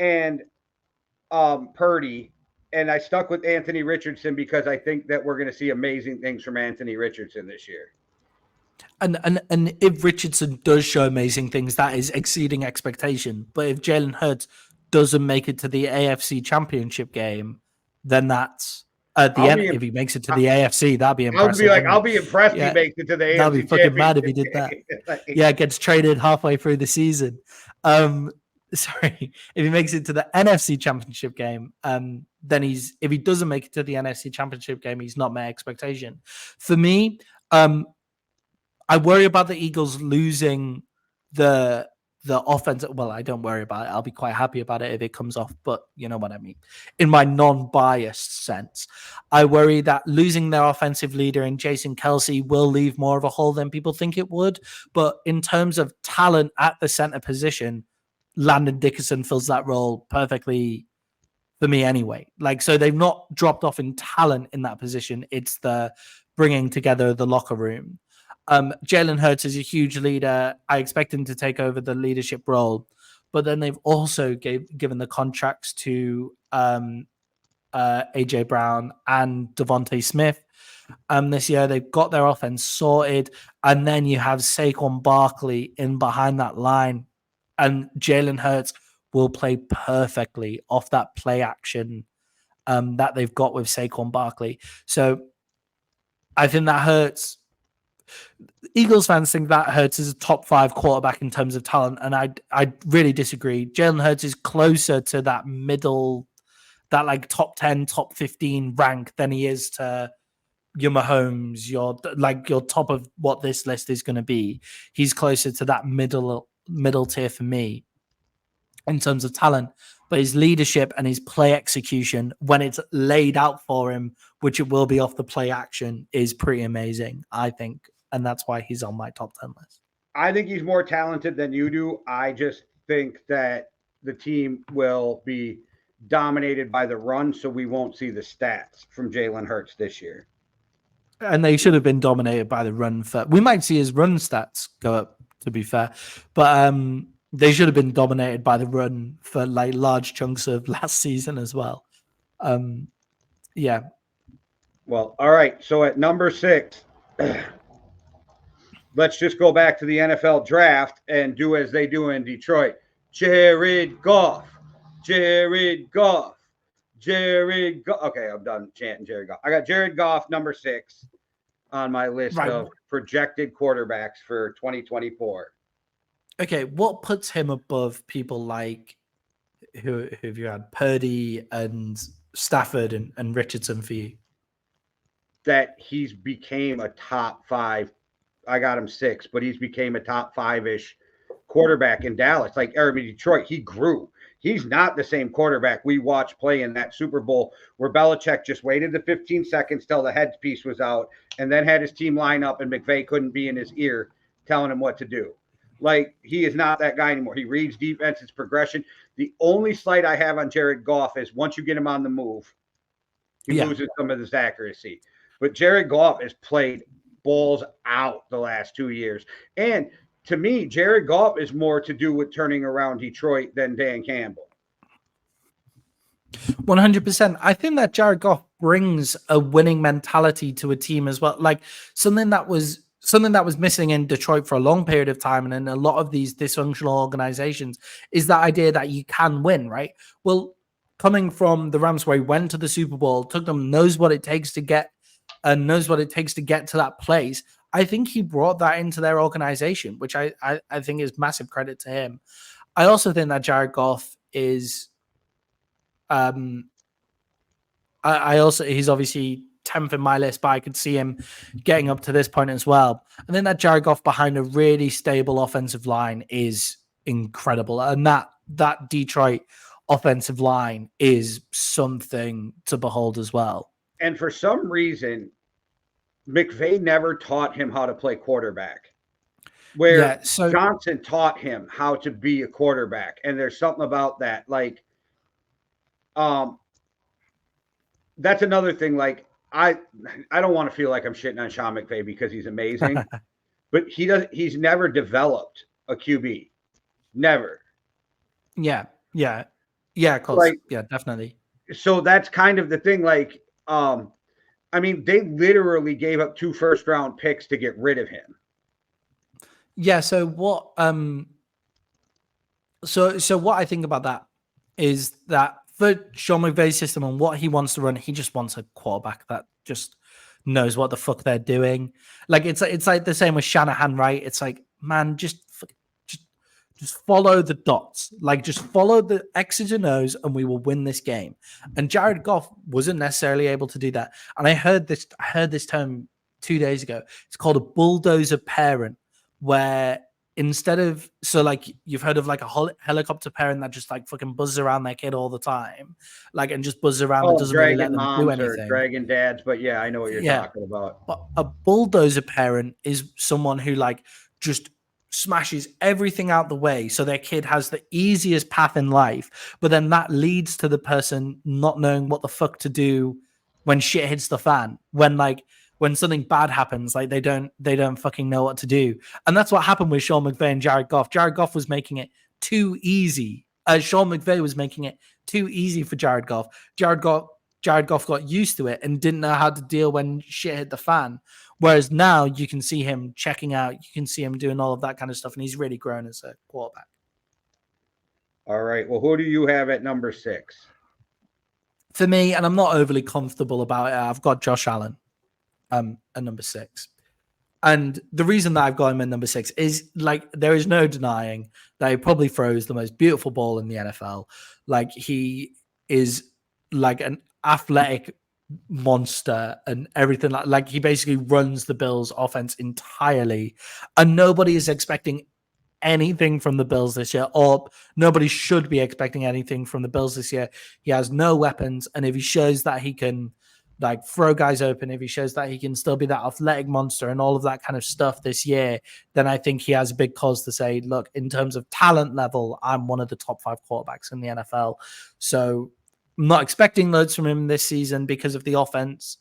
[SPEAKER 1] and Purdy. And I stuck with Anthony Richardson because I think that we're going to see amazing things from Anthony Richardson this year.
[SPEAKER 2] And if Richardson does show amazing things, that is exceeding expectation. But if Jalen Hurts doesn't make it to the AFC Championship game, then that's at the end. If he makes it to the AFC, that'd be impressive.
[SPEAKER 1] I'll be impressed if he makes it to the AFC.
[SPEAKER 2] I'll be fucking mad if he did that. Yeah, gets traded halfway through the season. Sorry, if he makes it to the NFC Championship game, then if he doesn't make it to the NFC Championship game, he's not met expectation. For me, I worry about the Eagles losing the offense. Well, I don't worry about it. I'll be quite happy about it if it comes off, but you know what I mean. In my non-biased sense, I worry that losing their offensive leader in Jason Kelce will leave more of a hole than people think it would. But in terms of talent at the center position, Landon Dickerson fills that role perfectly for me anyway. Like, so they've not dropped off in talent in that position. It's the bringing together the locker room. Jalen Hurts is a huge leader. I expect him to take over the leadership role, but then they've also given the contracts to AJ Brown and Devontae Smith. This year they've got their offense sorted, and then you have Saquon Barkley in behind that line, and Jalen Hurts will play perfectly off that play action that they've got with Saquon Barkley. So I think that Hurts. Eagles fans think that Hurts is a top 5 quarterback in terms of talent, and I really disagree. Jalen Hurts is closer to that middle, that like top 10, top 15 rank than he is to your Mahomes, your top of what this list is going to be. He's closer to that middle tier for me in terms of talent, but his leadership and his play execution when it's laid out for him, which it will be off the play action, is pretty amazing, I think. And that's why he's on my top 10 list.
[SPEAKER 1] I think he's more talented than you do. I just think that the team will be dominated by the run, so we won't see the stats from Jalen Hurts this year.
[SPEAKER 2] And they should have been dominated by the run. We might see his run stats go up, to be fair, but they should have been dominated by the run for like large chunks of last season as well. Yeah.
[SPEAKER 1] Well, all right. So at number 6, let's just go back to the NFL draft and do as they do in Detroit. Jared Goff. Jared Goff. Jared Goff. Okay, I'm done chanting Jared Goff. I got Jared Goff, number 6, on my list of projected quarterbacks for 2024.
[SPEAKER 2] Okay, what puts him above people like who have you had? Purdy and Stafford and Richardson for you?
[SPEAKER 1] That he's became a top 5. I got him 6, but he's became a top 5-ish quarterback in Dallas. Detroit, he grew. He's not the same quarterback we watched play in that Super Bowl where Belichick just waited the 15 seconds till the headpiece was out and then had his team line up and McVay couldn't be in his ear telling him what to do. Like, he is not that guy anymore. He reads defense, it's progression. The only slight I have on Jared Goff is once you get him on the move, he loses some of his accuracy. But Jared Goff has played balls out the last 2 years. And to me, Jared Goff is more to do with turning around Detroit than Dan Campbell.
[SPEAKER 2] 100%. I think that Jared Goff brings a winning mentality to a team as well. Like something that was missing in Detroit for a long period of time and in a lot of these dysfunctional organizations is that idea that you can win, right? Well, coming from the Rams where he went to the Super Bowl, took them, knows what it takes to get to that place. I think he brought that into their organization, which I think is massive credit to him. I also think that Jared Goff is he's obviously 10th in my list, but I could see him getting up to this point as well. And then that Jared Goff behind a really stable offensive line is incredible. And that Detroit offensive line is something to behold as well.
[SPEAKER 1] And for some reason, McVay never taught him how to play quarterback, where Johnson taught him how to be a quarterback. And there's something about that. Like, that's another thing. Like, I don't want to feel like I'm shitting on Sean McVay because he's amazing, but he's never developed a QB. Never.
[SPEAKER 2] Yeah. Of course. Like, yeah, definitely.
[SPEAKER 1] So that's kind of the thing. Like, I mean, they literally gave up 2 first-round picks to get rid of him.
[SPEAKER 2] Yeah. So what? So what I think about that is that for Sean McVay's system and what he wants to run, he just wants a quarterback that just knows what the fuck they're doing. Like it's like the same with Shanahan, right? It's like, man, just follow the dots. Like just follow the X's and O's and we will win this game. And Jared Goff wasn't necessarily able to do that. And I heard this term 2 days ago. It's called a bulldozer parent, where instead of, so like you've heard of like a helicopter parent that just like fucking buzzes around their kid all the time, like, and just buzzes around and doesn't really let them do anything.
[SPEAKER 1] Dragging dads, but yeah, I know what you're talking about.
[SPEAKER 2] But a bulldozer parent is someone who like just smashes everything out the way so their kid has the easiest path in life, but then that leads to the person not knowing what the fuck to do when shit hits the fan, when something bad happens, like they don't fucking know what to do. And that's what happened with Sean McVay and Jared Goff. Jared Goff was making it too easy. Sean McVay was making it too easy for Jared Goff. Jared Goff got used to it and didn't know how to deal when shit hit the fan. Whereas now you can see him checking out, you can see him doing all of that kind of stuff, and he's really grown as a quarterback.
[SPEAKER 1] All right. Well, who do you have at number 6?
[SPEAKER 2] For me, and I'm not overly comfortable about it, I've got Josh Allen at number 6. And the reason that I've got him at number 6 is, like, there is no denying that he probably throws the most beautiful ball in the NFL. Like, he is like an athletic monster and everything like he basically runs the Bills offense entirely, and nobody is expecting anything from the Bills this year, or nobody should be expecting anything from the Bills this year. He has no weapons, and if he shows that he can like throw guys open, if he shows that he can still be that athletic monster and all of that kind of stuff this year, then I think he has a big cause to say, look, in terms of talent level, I'm one of the top 5 quarterbacks in the NFL. So I'm not expecting loads from him this season because of the offense,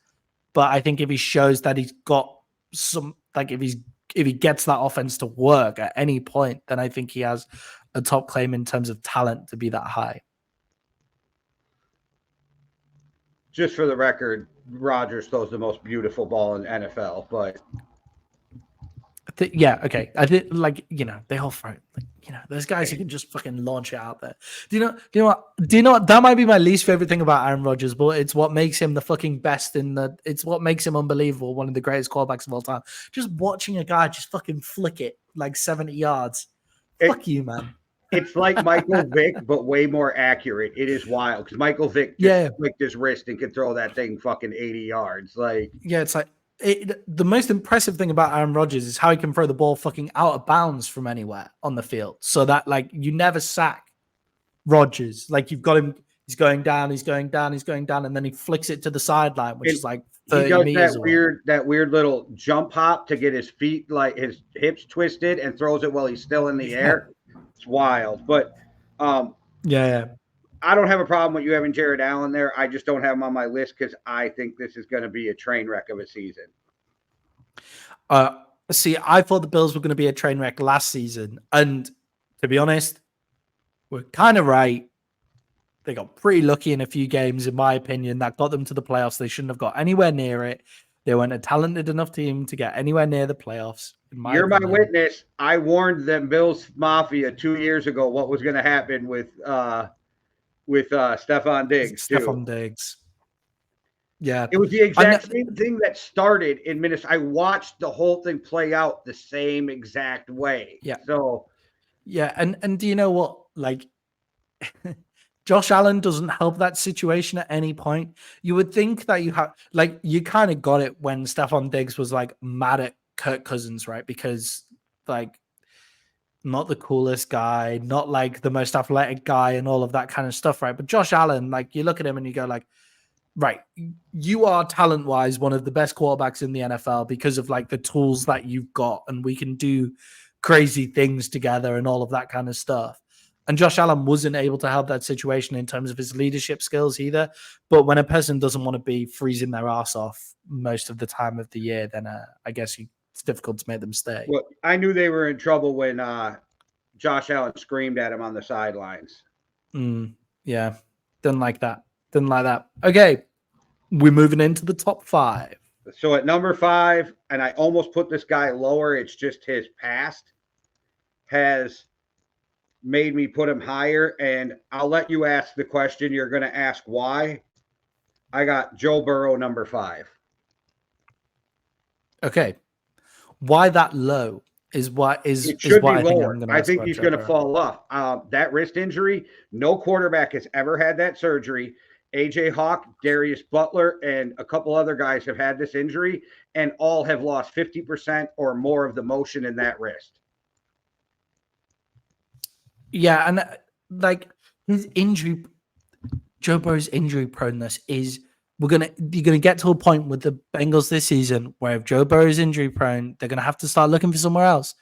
[SPEAKER 2] but I think if he shows that he's got some, like if he gets that offense to work at any point, then I think he has a top claim in terms of talent to be that high.
[SPEAKER 1] Just for the record, Rodgers throws the most beautiful ball in the NFL, but
[SPEAKER 2] yeah, okay. I think they all throw there's guys who can just fucking launch it out there. Do you know what? That might be my least favorite thing about Aaron Rodgers, but it's what makes him the fucking best it's what makes him unbelievable, one of the greatest quarterbacks of all time. Just watching a guy just fucking flick it like 70 yards. Fuck you, man.
[SPEAKER 1] It's like Michael Vick, but way more accurate. It is wild because Michael Vick just flicked his wrist and could throw that thing fucking 80 yards. Like,
[SPEAKER 2] yeah, it's like the most impressive thing about Aaron Rodgers is how he can throw the ball fucking out of bounds from anywhere on the field. So that like you never sack Rodgers. Like you've got him, he's going down, and then he flicks it to the sideline, which is like 30 meters away.
[SPEAKER 1] That weird little jump hop to get his feet, like his hips twisted, and throws it while he's still in the air. It's wild, but
[SPEAKER 2] yeah.
[SPEAKER 1] I don't have a problem with you having Jared Allen there. I just don't have him on my list because I think this is going to be a train wreck of a season.
[SPEAKER 2] See, I thought the Bills were going to be a train wreck last season, and to be honest, we're kind of right. They got pretty lucky in a few games, in my opinion, that got them to the playoffs. They shouldn't have got anywhere near it. They weren't a talented enough team to get anywhere near the playoffs.
[SPEAKER 1] You're my witness. I warned them Bills Mafia 2 years ago what was going to happen with Stephon Diggs.
[SPEAKER 2] Stephon Diggs. Yeah.
[SPEAKER 1] It was the exact same thing that started in Minnesota. I watched the whole thing play out the same exact way.
[SPEAKER 2] Yeah.
[SPEAKER 1] So
[SPEAKER 2] yeah, and do you know what? Like Josh Allen doesn't help that situation at any point. You would think that you kind of got it when Stephon Diggs was like mad at Kirk Cousins, right? Because like not the coolest guy, not like the most athletic guy and all of that kind of stuff, right? But Josh Allen, like you look at him and you go like, right, you are talent-wise one of the best quarterbacks in the NFL because of like the tools that you've got, and we can do crazy things together and all of that kind of stuff. And Josh Allen wasn't able to help that situation in terms of his leadership skills either. But when a person doesn't want to be freezing their ass off most of the time of the year, then I guess it's difficult to make them stay.
[SPEAKER 1] Well, I knew they were in trouble when Josh Allen screamed at him on the sidelines.
[SPEAKER 2] Yeah, didn't like that. Okay, we're moving into the top 5.
[SPEAKER 1] So at number 5, and I almost put this guy lower, it's just his past has made me put him higher, and I'll let you ask the question. You're going to ask why. I got Joe Burrow number 5.
[SPEAKER 2] Okay. Why that low is what is
[SPEAKER 1] it should
[SPEAKER 2] what
[SPEAKER 1] be lower. I think he's going to fall off. That wrist injury, no quarterback has ever had that surgery. AJ Hawk, Darius Butler, and a couple other guys have had this injury, and all have lost 50% or more of the motion in that wrist.
[SPEAKER 2] Yeah, and like his injury, Joe Burrow's injury proneness is you're gonna get to a point with the Bengals this season where if Joe Burrow is injury prone, they're gonna have to start looking for somewhere else.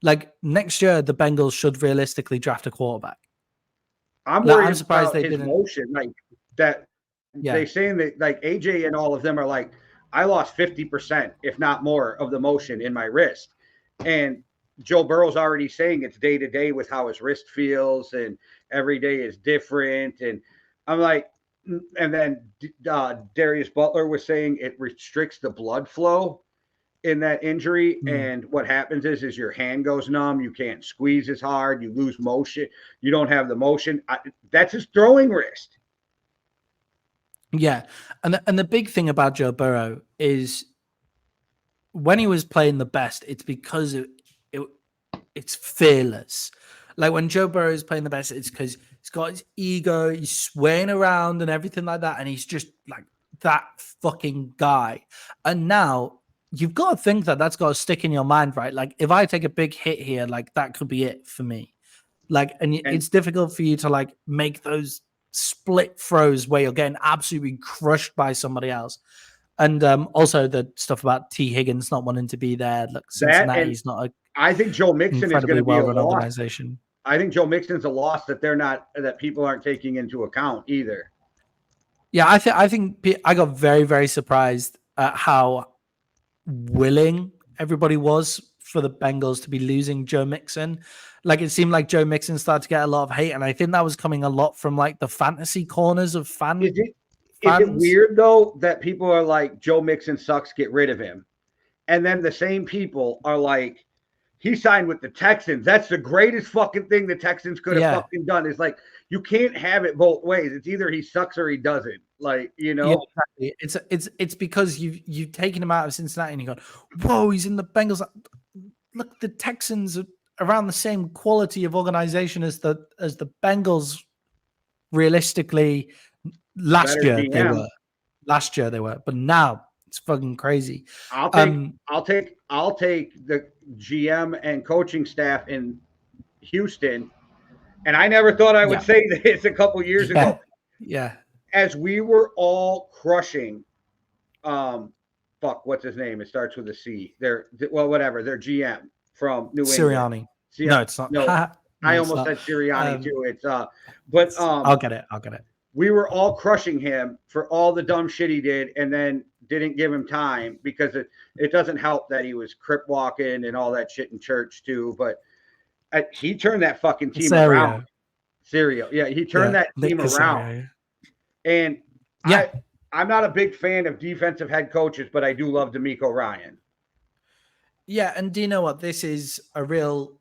[SPEAKER 2] Like next year, the Bengals should realistically draft a quarterback.
[SPEAKER 1] I'm worried I'm surprised about they didn't motion like that. Yeah. They saying that like AJ and all of them are like, I lost 50%, if not more, of the motion in my wrist, and Joe Burrow's already saying it's day to day with how his wrist feels, and every day is different. And I'm like, and then Darius Butler was saying it restricts the blood flow in that injury. And what happens is your hand goes numb. You can't squeeze as hard. You lose motion. You don't have the motion. That's his throwing wrist.
[SPEAKER 2] Yeah. And the big thing about Joe Burrow is when he was playing the best, it's because it's fearless. Like when Joe Burrow is playing the best, it's because he's got his ego, he's swaying around and everything like that, and he's just like that fucking guy. And now you've got to think that that's got to stick in your mind, right? Like, if I take a big hit here, like, that could be it for me. Like, and it's difficult for you to, like, make those split throws where you're getting absolutely crushed by somebody else. And also the stuff about T. Higgins not wanting to be there. Look, Cincinnati's not a
[SPEAKER 1] I think Joe Mixon is going to be a loss.
[SPEAKER 2] Organization.
[SPEAKER 1] I think Joe Mixon's a loss that people aren't taking into account either.
[SPEAKER 2] Yeah, I think I got very, very surprised at how willing everybody was for the Bengals to be losing Joe Mixon. Like, it seemed like Joe Mixon started to get a lot of hate, and I think that was coming a lot from, like, the fantasy corners of fans.
[SPEAKER 1] Is it weird, though, that people are like, Joe Mixon sucks, get rid of him? And then the same people are like, he signed with the Texans. That's the greatest fucking thing the Texans could have fucking done. It's like, you can't have it both ways. It's either he sucks or he doesn't. Like, you know?
[SPEAKER 2] Yeah, exactly. It's because you've taken him out of Cincinnati and you go, whoa, he's in the Bengals. Look, the Texans are around the same quality of organization as the Bengals. Realistically, last year they were, but now it's fucking crazy.
[SPEAKER 1] I'll take the GM and coaching staff in Houston, and I never thought I would say this a couple years ago.
[SPEAKER 2] Yeah,
[SPEAKER 1] as we were all crushing, what's his name? It starts with a C. Their GM from New
[SPEAKER 2] Sirianni.
[SPEAKER 1] England.
[SPEAKER 2] No, it's not.
[SPEAKER 1] No, I almost said Sirianni too. It's
[SPEAKER 2] I'll get it.
[SPEAKER 1] We were all crushing him for all the dumb shit he did, and then didn't give him time because it doesn't help that he was crip walking and all that shit in church too. But he turned that fucking team around. Yeah, he turned that team around. And I'm not a big fan of defensive head coaches, but I do love DeMeco Ryan.
[SPEAKER 2] Yeah, and do you know what? This is a real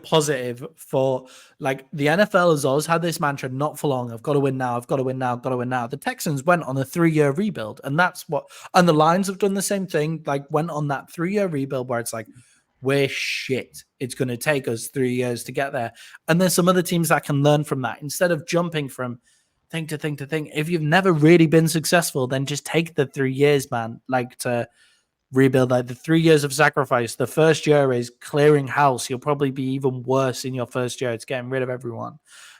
[SPEAKER 2] positive for, like, the NFL has always had this mantra, not for long. I've got to win now. I've got to win now. I've got to win now. The Texans went on a 3-year rebuild, and and the Lions have done the same thing. Like, went on that 3-year rebuild where it's like, we're shit. It's going to take us 3 years to get there. And there's some other teams that can learn from that instead of jumping from thing to thing to thing. If you've never really been successful, then just take the 3 years, man. Like, to rebuild, like the 3 years of sacrifice. The first year is clearing house. You'll probably be even worse in your first year. It's getting rid of everyone.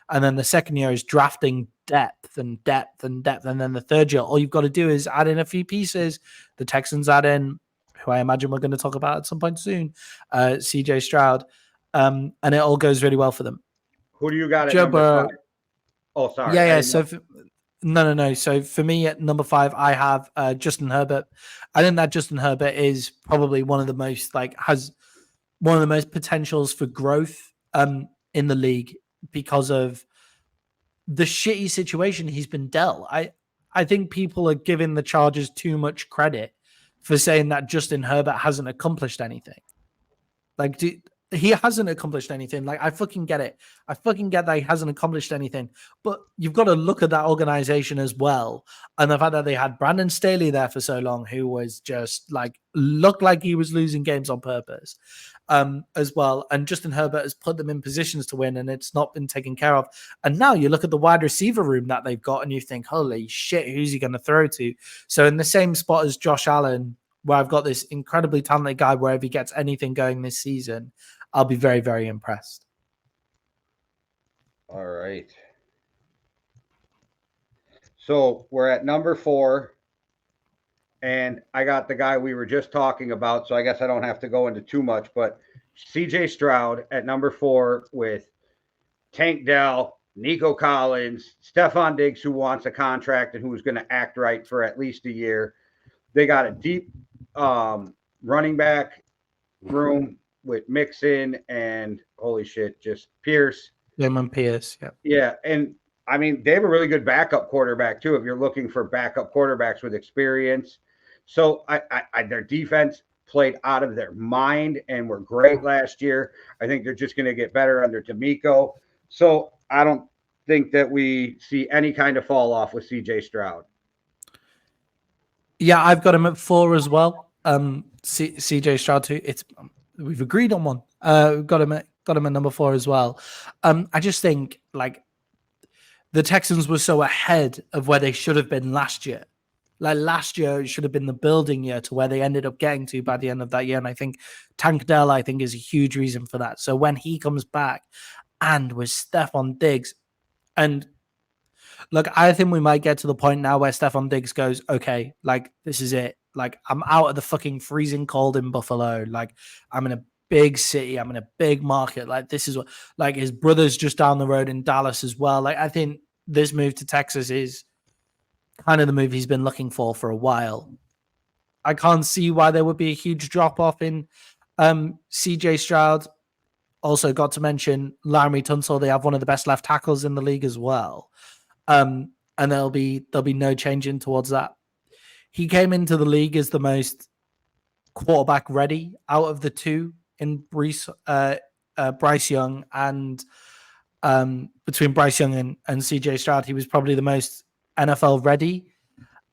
[SPEAKER 2] And then the second year is drafting depth and depth and depth. And then the third year, all you've got to do is add in a few pieces. The Texans add in, who I imagine we're going to talk about at some point soon, CJ Stroud. And it all goes really well for them.
[SPEAKER 1] Who do you got at number 5? Oh, sorry.
[SPEAKER 2] Yeah. So No. So for me at number 5, I have Justin Herbert. I think that Justin Herbert is probably one of the most, has one of the most potentials for growth in the league because of the shitty situation he's been dealt. I think people are giving the Chargers too much credit for saying that Justin Herbert hasn't accomplished anything. Like, he hasn't accomplished anything. Like, I fucking get it. I fucking get that he hasn't accomplished anything. But you've got to look at that organization as well. And the fact that they had Brandon Staley there for so long, who was just looked like he was losing games on purpose as well. And Justin Herbert has put them in positions to win, and it's not been taken care of. And now you look at the wide receiver room that they've got, and you think, holy shit, who's he going to throw to? So in the same spot as Josh Allen, where I've got this incredibly talented guy, where if he gets anything going this season, I'll be very, very impressed.
[SPEAKER 1] All right. So we're at number 4, and I got the guy we were just talking about, so I guess I don't have to go into too much, but CJ Stroud at number 4 with Tank Dell, Nico Collins, Stephon Diggs, who wants a contract and who's going to act right for at least a year. They got a deep running back room with Mixon and holy shit, just Pierce.
[SPEAKER 2] Damon Pierce, yeah.
[SPEAKER 1] Yeah, and I mean, they have a really good backup quarterback too, if you're looking for backup quarterbacks with experience. So their defense played out of their mind and were great last year. I think they're just going to get better under DeMeco. So I don't think that we see any kind of fall off with CJ Stroud.
[SPEAKER 2] Yeah, I've got him at 4 as well. CJ Stroud too. We've agreed on one. Got him at number 4 as well. I just think the Texans were so ahead of where they should have been last year. Like last year, it should have been the building year to where they ended up getting to by the end of that year. And I think Tank Dell, is a huge reason for that. So when he comes back and with Stephon Diggs, and look, I think we might get to the point now where Stephon Diggs goes, okay, like this is it. Like I'm out of the fucking freezing cold in Buffalo. Like I'm in a big city. I'm in a big market. Like this is what, like his brother's just down the road in Dallas as well. Like I think this move to Texas is kind of the move he's been looking for a while. I can't see why there would be a huge drop off in CJ Stroud. Also got to mention Larry Tunsil. They have one of the best left tackles in the league as well. And there'll be no changing towards that. He came into the league as the most quarterback ready out of the two in Bryce Young and between Bryce Young and CJ Stroud. He was probably the most NFL ready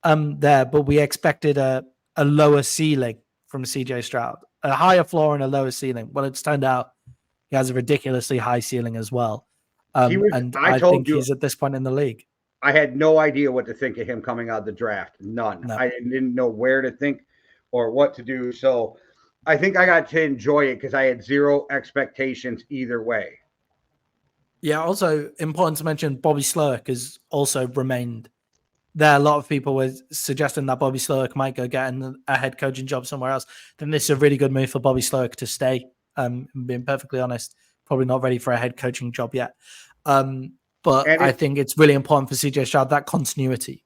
[SPEAKER 2] there, but we expected a lower ceiling from CJ Stroud, a higher floor and a lower ceiling. Well, it's turned out he has a ridiculously high ceiling as well. I think he's at this point in the league.
[SPEAKER 1] I had no idea what to think of him coming out of the draft. None. No. I didn't know where to think or what to do. So I think I got to enjoy it because I had zero expectations either way.
[SPEAKER 2] Yeah, also important to mention Bobby Slowik has also remained there. A lot of people were suggesting that Bobby Slowik might go get a head coaching job somewhere else. Then this is a really good move for Bobby Slowik to stay. Being perfectly honest, probably not ready for a head coaching job yet. But I think it's really important for CJ Stroud, that continuity.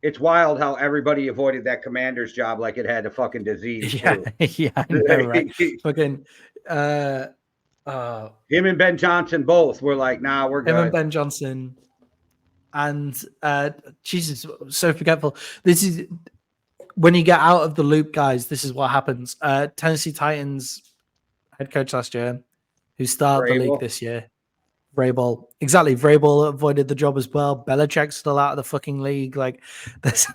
[SPEAKER 1] It's wild how everybody avoided that commander's job like it had a fucking disease.
[SPEAKER 2] Yeah, yeah, I know, right? Fucking
[SPEAKER 1] him and Ben Johnson both were like, nah, we're good.
[SPEAKER 2] Him and Ben Johnson. And Jesus, so forgetful. This is when you get out of the loop, guys. This is what happens. Tennessee Titans head coach last year, who started the league this year, Vrabel. Exactly, Vrabel avoided the job as well. Belichick's still out of the fucking league. Like, this,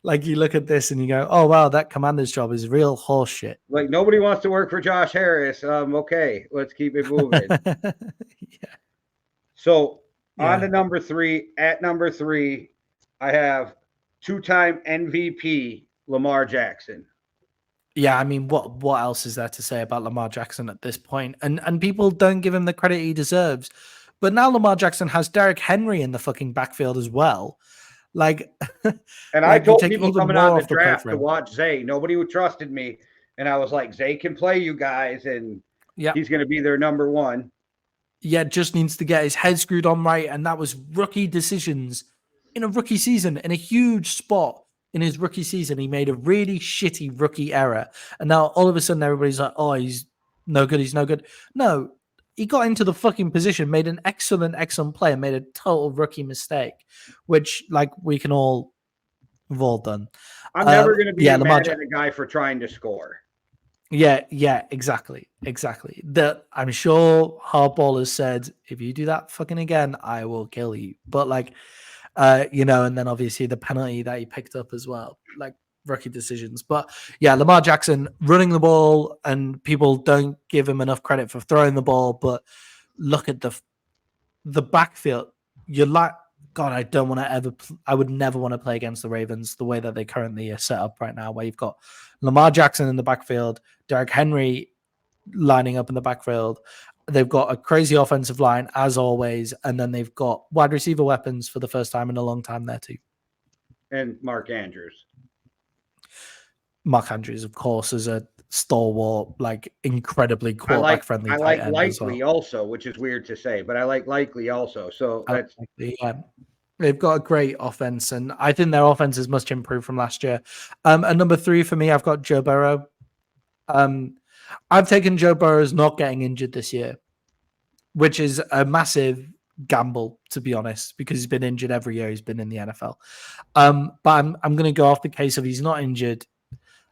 [SPEAKER 2] like you look at this and you go, "Oh wow, that commander's job is real horse shit."
[SPEAKER 1] Like nobody wants to work for Josh Harris. Okay, let's keep it moving.
[SPEAKER 2] Yeah.
[SPEAKER 1] So. On to number 3. At number 3, I have 2-time MVP Lamar Jackson.
[SPEAKER 2] Yeah, I mean, what else is there to say about Lamar Jackson at this point? And people don't give him the credit he deserves. But now Lamar Jackson has Derrick Henry in the fucking backfield as well. Like,
[SPEAKER 1] and I told people coming out of the draft to watch Zay. Nobody trusted me, and I was like, Zay can play you guys, and he's going to be their number 1.
[SPEAKER 2] Yeah, just needs to get his head screwed on right. And that was rookie decisions in a rookie season, in a huge spot in his rookie season. He made a really shitty rookie error. And now all of a sudden everybody's like, oh, he's no good. He's no good. No, he got into the fucking position, made an excellent play, and made a total rookie mistake, which like we've all done.
[SPEAKER 1] I'm never going to be mad at a guy for trying to score.
[SPEAKER 2] Yeah, exactly. That I'm sure Harbaugh has said, if you do that fucking again, I will kill you. But like, and then obviously the penalty that he picked up as well, like rookie decisions. But yeah, Lamar Jackson running the ball, and people don't give him enough credit for throwing the ball. But look at the backfield. You're like, God, I would never want to play against the Ravens the way that they currently are set up right now, where you've got Lamar Jackson in the backfield, Derrick Henry lining up in the backfield. They've got a crazy offensive line, as always, and then they've got wide receiver weapons for the first time in a long time there, too.
[SPEAKER 1] And Mark Andrews.
[SPEAKER 2] Mark Andrews, of course, is a stalwart, like incredibly quarterback-friendly tight end.
[SPEAKER 1] I like Likely also, which is weird to say, but I like Likely also. So that's
[SPEAKER 2] they've got a great offense, and I think their offense is much improved from last year. And number 3 for me, I've got Joe Burrow. I've taken Joe Burrow's not getting injured this year, which is a massive gamble, to be honest, because he's been injured every year he's been in the NFL. But I'm going to go off the case of he's not injured.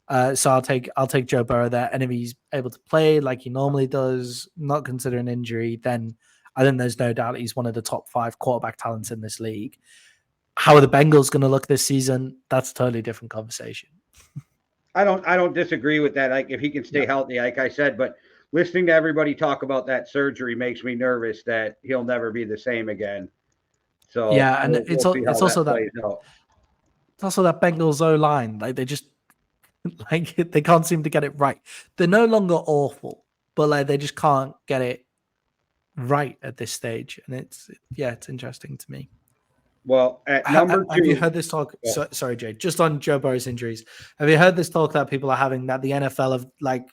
[SPEAKER 2] So I'll take Joe Burrow there, and if he's able to play like he normally does, not considering injury, then I think there's no doubt he's one of the top 5 quarterback talents in this league. How are the Bengals going to look this season? That's a totally different conversation.
[SPEAKER 1] I don't disagree with that. Like if he can stay healthy, like I said, but listening to everybody talk about that surgery makes me nervous that he'll never be the same again. So
[SPEAKER 2] Yeah, and
[SPEAKER 1] we'll see how
[SPEAKER 2] it's
[SPEAKER 1] that
[SPEAKER 2] also that
[SPEAKER 1] plays out.
[SPEAKER 2] it's also that Bengals O line. Like they just like they can't seem to get it right. They're no longer awful, but like they just can't get it right at this stage, and it's interesting to me.
[SPEAKER 1] Well, at number
[SPEAKER 2] Have you
[SPEAKER 1] 2,
[SPEAKER 2] heard this talk? Sorry, Jay. Just on Joe Burrow's injuries, have you heard this talk that people are having that the NFL have like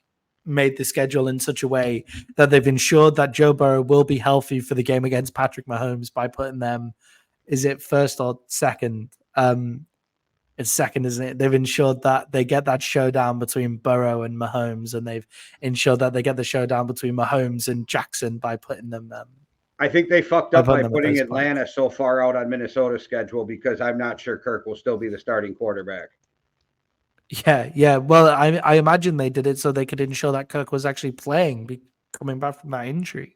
[SPEAKER 2] made the schedule in such a way that they've ensured that Joe Burrow will be healthy for the game against Patrick Mahomes by putting them, is it first or second? It's second, isn't it? They've ensured that they get that showdown between Burrow and Mahomes, and they've ensured that they get the showdown between Mahomes and Jackson by putting them.
[SPEAKER 1] I think they fucked
[SPEAKER 2] By
[SPEAKER 1] up by
[SPEAKER 2] putting them at
[SPEAKER 1] putting
[SPEAKER 2] those
[SPEAKER 1] Atlanta
[SPEAKER 2] points.
[SPEAKER 1] so far out on Minnesota's schedule because I'm not sure Kirk will still be the starting quarterback.
[SPEAKER 2] Yeah. Well, I imagine they did it so they could ensure that Kirk was actually playing, coming back from that injury.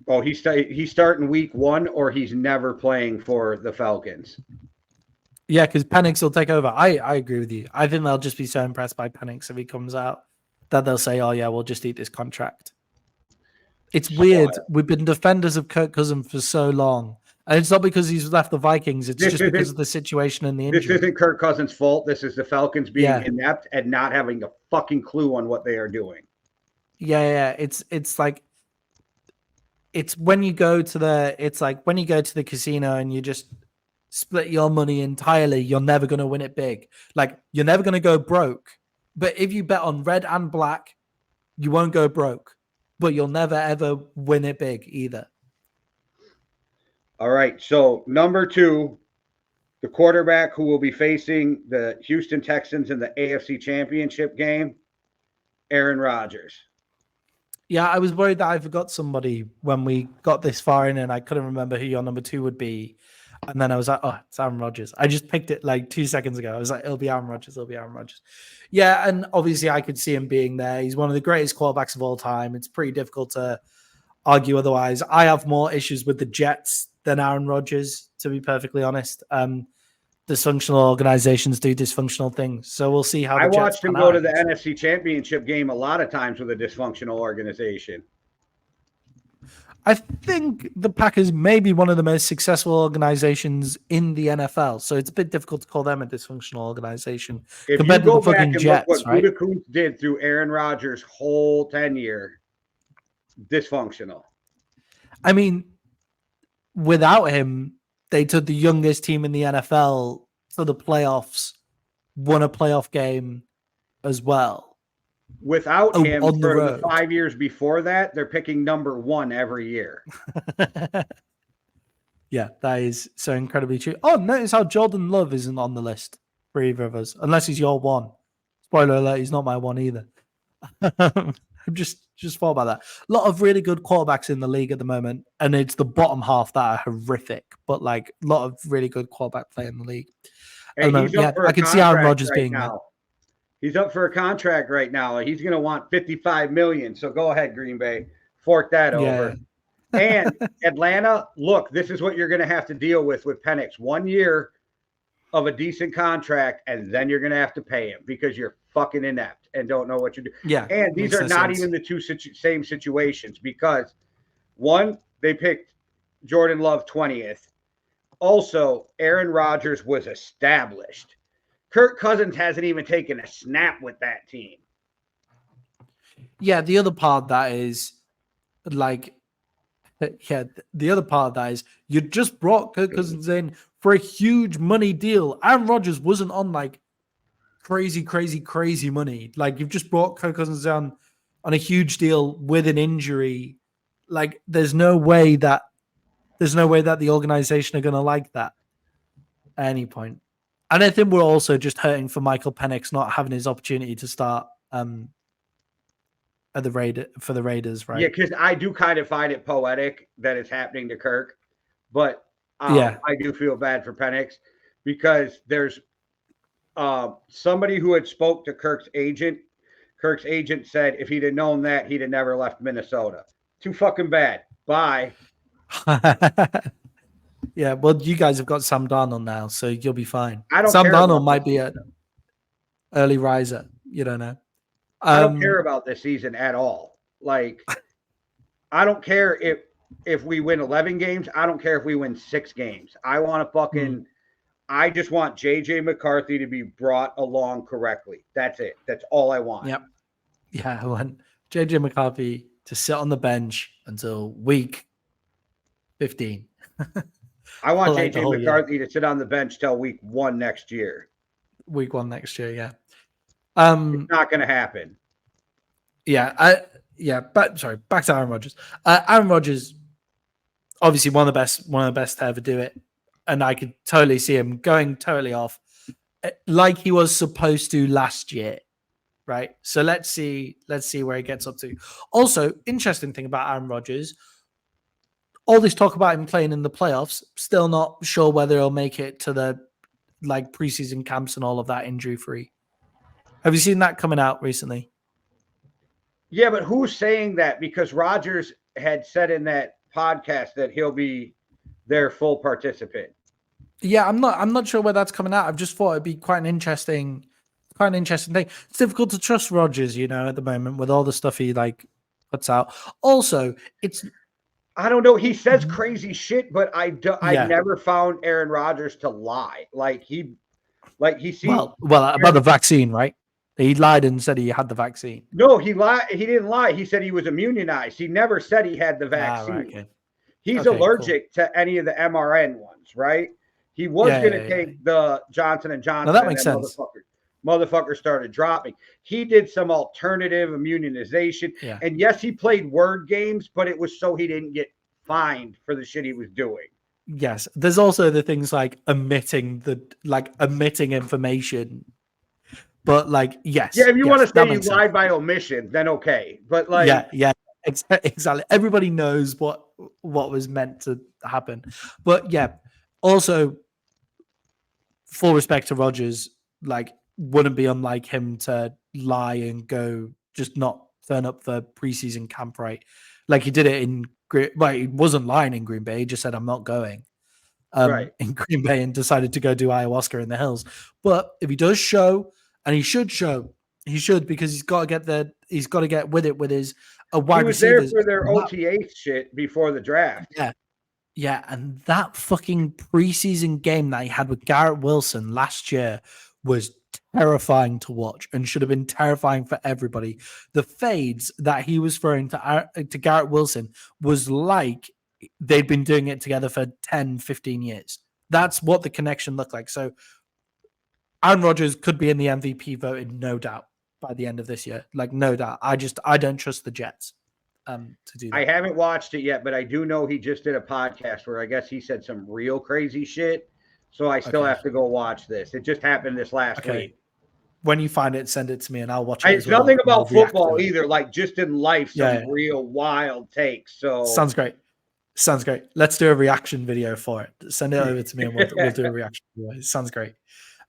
[SPEAKER 1] Oh, he's starting week 1, or he's never playing for the Falcons.
[SPEAKER 2] Yeah, because Penix will take over. I agree with you. I think they'll just be so impressed by Penix if he comes out that they'll say, "Oh yeah, we'll just eat this contract." It's weird. We've been defenders of Kirk Cousins for so long, and it's not because he's left the Vikings. It's just because of the situation and the injury.
[SPEAKER 1] This isn't Kirk Cousins' fault. This is the Falcons being
[SPEAKER 2] Yeah.
[SPEAKER 1] inept and not having a fucking clue on what they are doing.
[SPEAKER 2] Yeah. It's like it's when you go to the casino and you just split your money entirely, you're never going to win it big. Like you're never going to go broke. But if you bet on red and black, you won't go broke. But you'll never ever win it big either.
[SPEAKER 1] All right. So number 2, the quarterback who will be facing the Houston Texans in the AFC Championship game, Aaron Rodgers.
[SPEAKER 2] Yeah, I was worried that I forgot somebody when we got this far in and I couldn't remember who your number 2 would be. And then I was like, oh, it's Aaron Rodgers. I just picked it like 2 seconds ago. I was like, it'll be Aaron Rodgers. Yeah, and obviously I could see him being there. He's one of the greatest quarterbacks of all time. It's pretty difficult to argue otherwise. I have more issues with the Jets than Aaron Rodgers, to be perfectly honest. Dysfunctional organizations do dysfunctional things. So we'll see how the
[SPEAKER 1] I
[SPEAKER 2] Jets
[SPEAKER 1] watched him
[SPEAKER 2] pan
[SPEAKER 1] go
[SPEAKER 2] out,
[SPEAKER 1] to the NFC Championship game a lot of times with a dysfunctional organization.
[SPEAKER 2] I think the Packers may be one of the most successful organizations in the NFL. So it's a bit difficult to call them a dysfunctional organization
[SPEAKER 1] If
[SPEAKER 2] compared
[SPEAKER 1] you
[SPEAKER 2] to
[SPEAKER 1] go
[SPEAKER 2] the
[SPEAKER 1] back
[SPEAKER 2] fucking
[SPEAKER 1] and
[SPEAKER 2] Jets,
[SPEAKER 1] look what
[SPEAKER 2] right?
[SPEAKER 1] Gutekunst did through Aaron Rodgers' whole tenure, dysfunctional.
[SPEAKER 2] I mean, without him, they took the youngest team in the NFL to the playoffs, won a playoff game as well.
[SPEAKER 1] Without him,
[SPEAKER 2] on the
[SPEAKER 1] for
[SPEAKER 2] road.
[SPEAKER 1] the 5 years before that, they're picking number 1 every year.
[SPEAKER 2] Yeah, that is so incredibly true. Oh, notice how Jordan Love isn't on the list for either of us, unless he's your 1. Spoiler alert, he's not my 1 either. I've just thought about that. A lot of really good quarterbacks in the league at the moment, and it's the bottom half that are horrific, but like a lot of really good quarterback play in the league.
[SPEAKER 1] Hey, he's up for
[SPEAKER 2] I
[SPEAKER 1] a
[SPEAKER 2] can see Aaron Rodgers
[SPEAKER 1] contract
[SPEAKER 2] being
[SPEAKER 1] right
[SPEAKER 2] there.
[SPEAKER 1] now. He's up for a contract right now. He's going to want $55 million. So go ahead, Green Bay, fork that over. And Atlanta, look, this is what you're going to have to deal with Penix. 1 year of a decent contract, and then you're going to have to pay him because you're fucking inept and don't know what you're doing.
[SPEAKER 2] Yeah,
[SPEAKER 1] and these are not even the two same situations because, one, they picked Jordan Love 20th. Also, Aaron Rodgers was established. Kirk Cousins hasn't even taken a snap with that team.
[SPEAKER 2] Yeah, the other part of that is like, the other part of that is you just brought Kirk Cousins in for a huge money deal. Aaron Rodgers wasn't on like crazy money. Like you've just brought Kirk Cousins down on a huge deal with an injury. Like there's no way that the organization are going to like that at any point. And I think we're also just hurting for Michael Penix not having his opportunity to start for the Raiders, right?
[SPEAKER 1] Yeah, because I do kind of find it poetic that it's happening to Kirk, but I do feel bad for Penix because there's somebody who had spoke to Kirk's agent. Kirk's agent said if he'd have known that, he'd have never left Minnesota. Too fucking bad. Bye.
[SPEAKER 2] Yeah, well, you guys have got Sam Darnold now, so you'll be fine.
[SPEAKER 1] Sam
[SPEAKER 2] Darnold might be an early riser. You don't know.
[SPEAKER 1] I don't care about this season at all. Like, I don't care if if we win 11 games. I don't care if we win 6 games. I want to fucking. I just want JJ McCarthy to be brought along correctly. That's it. That's all I want.
[SPEAKER 2] Yep. Yeah, I want JJ McCarthy to sit on the bench until week 15.
[SPEAKER 1] I want
[SPEAKER 2] like
[SPEAKER 1] JJ McCarthy to sit on the bench till week 1 next year.
[SPEAKER 2] Week 1 next year, yeah.
[SPEAKER 1] It's not going to happen.
[SPEAKER 2] Yeah, back to Aaron Rodgers. Aaron Rodgers, obviously one of the best to ever do it, and I could totally see him going totally off, like he was supposed to last year, right? So let's see where he gets up to. Also, interesting thing about Aaron Rodgers, all this talk about him playing in the playoffs, still not sure whether he'll make it to the preseason camps and all of that injury free. Have you seen that coming out recently?
[SPEAKER 1] Yeah, but who's saying that? Because Rodgers had said in that podcast that he'll be their full participant.
[SPEAKER 2] Yeah, I'm not sure where that's coming out. I've just thought it'd be quite an interesting thing. It's difficult to trust Rodgers, at the moment with all the stuff he puts out. Also,
[SPEAKER 1] I don't know. He says crazy shit, but I never found Aaron Rodgers to lie. He seems
[SPEAKER 2] about the vaccine, right? He lied and said he had the vaccine.
[SPEAKER 1] No, he lied. He didn't lie. He said he was immunized. He never said he had the vaccine.
[SPEAKER 2] Right, okay.
[SPEAKER 1] He's allergic to any of the mRNA ones, right? He was going to take the Johnson & Johnson.
[SPEAKER 2] No, that makes sense.
[SPEAKER 1] Motherfucker started dropping. He did some alternative immunization. Yeah. And yes, he played word games, but it was so he didn't get fined for the shit he was doing.
[SPEAKER 2] Yes. There's also the things like omitting information. But yes.
[SPEAKER 1] Yeah, if you want to say you lied by omission, then okay. But
[SPEAKER 2] yeah, exactly. Everybody knows what was meant to happen. But yeah, also full respect to Rodgers, wouldn't be unlike him to lie and go just not turn up for preseason camp, right? Like he did it in he wasn't lying in Green Bay. He just said, I'm not going in Green Bay and decided to go do ayahuasca in the hills. But if he does show, and he should because he's got to get with it with his wide receivers.
[SPEAKER 1] He was there for their OTA shit before the draft.
[SPEAKER 2] Yeah. And that fucking preseason game that he had with Garrett Wilson last year was terrifying to watch and should have been terrifying for everybody. The fades that he was throwing to Garrett Wilson was like they'd been doing it together for 10, 15 years. That's what the connection looked like. So Aaron Rodgers could be in the MVP voting, no doubt, by the end of this year. No doubt. I don't trust the Jets to do that.
[SPEAKER 1] I haven't watched it yet, but I do know he just did a podcast where I guess he said some real crazy shit. So I still have to go watch this. It just happened this last week.
[SPEAKER 2] When you find it, send it to me and I'll watch it.
[SPEAKER 1] It's nothing about football either, just in life, some real wild takes. So
[SPEAKER 2] sounds great. Let's do a reaction video for it. Send it over to me and we'll do a reaction video. It sounds great.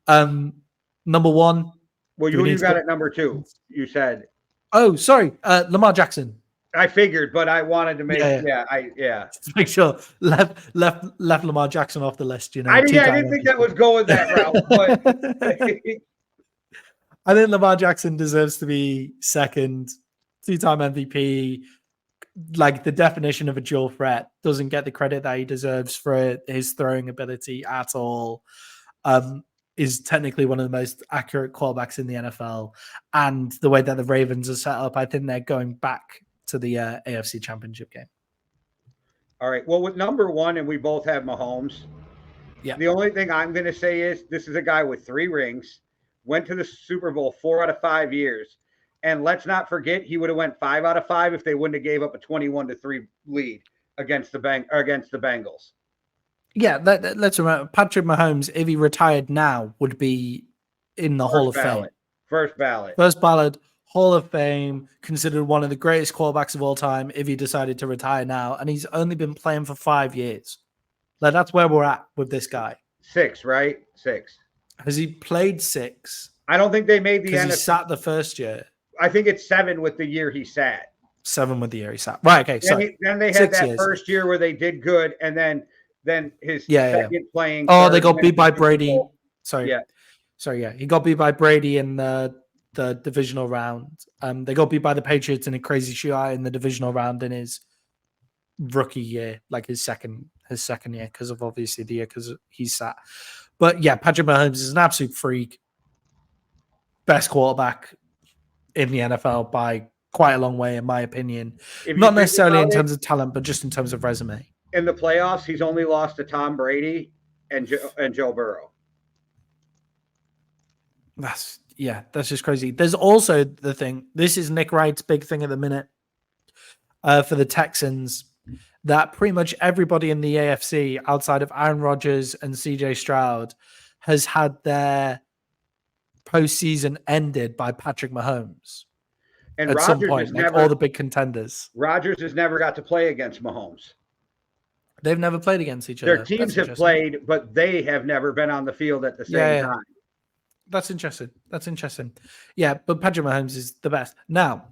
[SPEAKER 2] Number 1.
[SPEAKER 1] Well, you got at number 2. You said.
[SPEAKER 2] Oh, sorry, Lamar Jackson.
[SPEAKER 1] I figured, but I wanted to make
[SPEAKER 2] to make sure left Lamar Jackson off the list.
[SPEAKER 1] I didn't think that was going that route. But
[SPEAKER 2] I think Lamar Jackson deserves to be second, 2-time MVP. The definition of a dual threat, doesn't get the credit that he deserves for his throwing ability at all. Is technically one of the most accurate quarterbacks in the NFL. And the way that the Ravens are set up, I think they're going back to the AFC Championship game.
[SPEAKER 1] All right. Well, with number 1, and we both have Mahomes.
[SPEAKER 2] Yeah.
[SPEAKER 1] The only thing I'm going to say is this is a guy with 3 rings, went to the Super Bowl 4 out of 5 years. And let's not forget, he would have went 5 out of 5 if they wouldn't have gave up a 21-3 lead against the Bengals.
[SPEAKER 2] Yeah, let's remember, Patrick Mahomes, if he retired now, would be in the Hall of Fame.
[SPEAKER 1] First ballot.
[SPEAKER 2] Hall of Fame, considered one of the greatest quarterbacks of all time if he decided to retire now. And he's only been playing for 5 years. That's where we're at with this guy.
[SPEAKER 1] 6, right? 6.
[SPEAKER 2] Has he played 6?
[SPEAKER 1] I don't think they made the
[SPEAKER 2] NFL. He sat the first year.
[SPEAKER 1] I think it's 7 with the year he sat.
[SPEAKER 2] 7 with the year he sat. Right, okay.
[SPEAKER 1] Then they had that first year where they did good, and then his second playing.
[SPEAKER 2] Oh, they got beat by Brady. Sorry. He got beat by Brady in the divisional round. They got beat by the Patriots in a crazy shootout in the divisional round in his rookie year, like his second year, because of obviously the year because he's sat. But yeah, Patrick Mahomes is an absolute freak. Best quarterback in the NFL by quite a long way, in my opinion.
[SPEAKER 1] If you
[SPEAKER 2] Not
[SPEAKER 1] think
[SPEAKER 2] necessarily
[SPEAKER 1] about
[SPEAKER 2] in
[SPEAKER 1] it,
[SPEAKER 2] terms of talent, but just in terms of resume.
[SPEAKER 1] in the playoffs, he's only lost to Tom Brady and Joe Burrow.
[SPEAKER 2] That's just crazy. There's also the thing. This is Nick Wright's big thing at the minute for the Texans. That pretty much everybody in the AFC outside of Aaron Rodgers and CJ Stroud has had their postseason ended by Patrick Mahomes.
[SPEAKER 1] And
[SPEAKER 2] at some point, like all the big contenders.
[SPEAKER 1] Rodgers has never got to play against Mahomes.
[SPEAKER 2] They've never played against each other.
[SPEAKER 1] Their teams have played, but they have never been on the field at the same time.
[SPEAKER 2] That's interesting. Yeah, but Patrick Mahomes is the best. Now,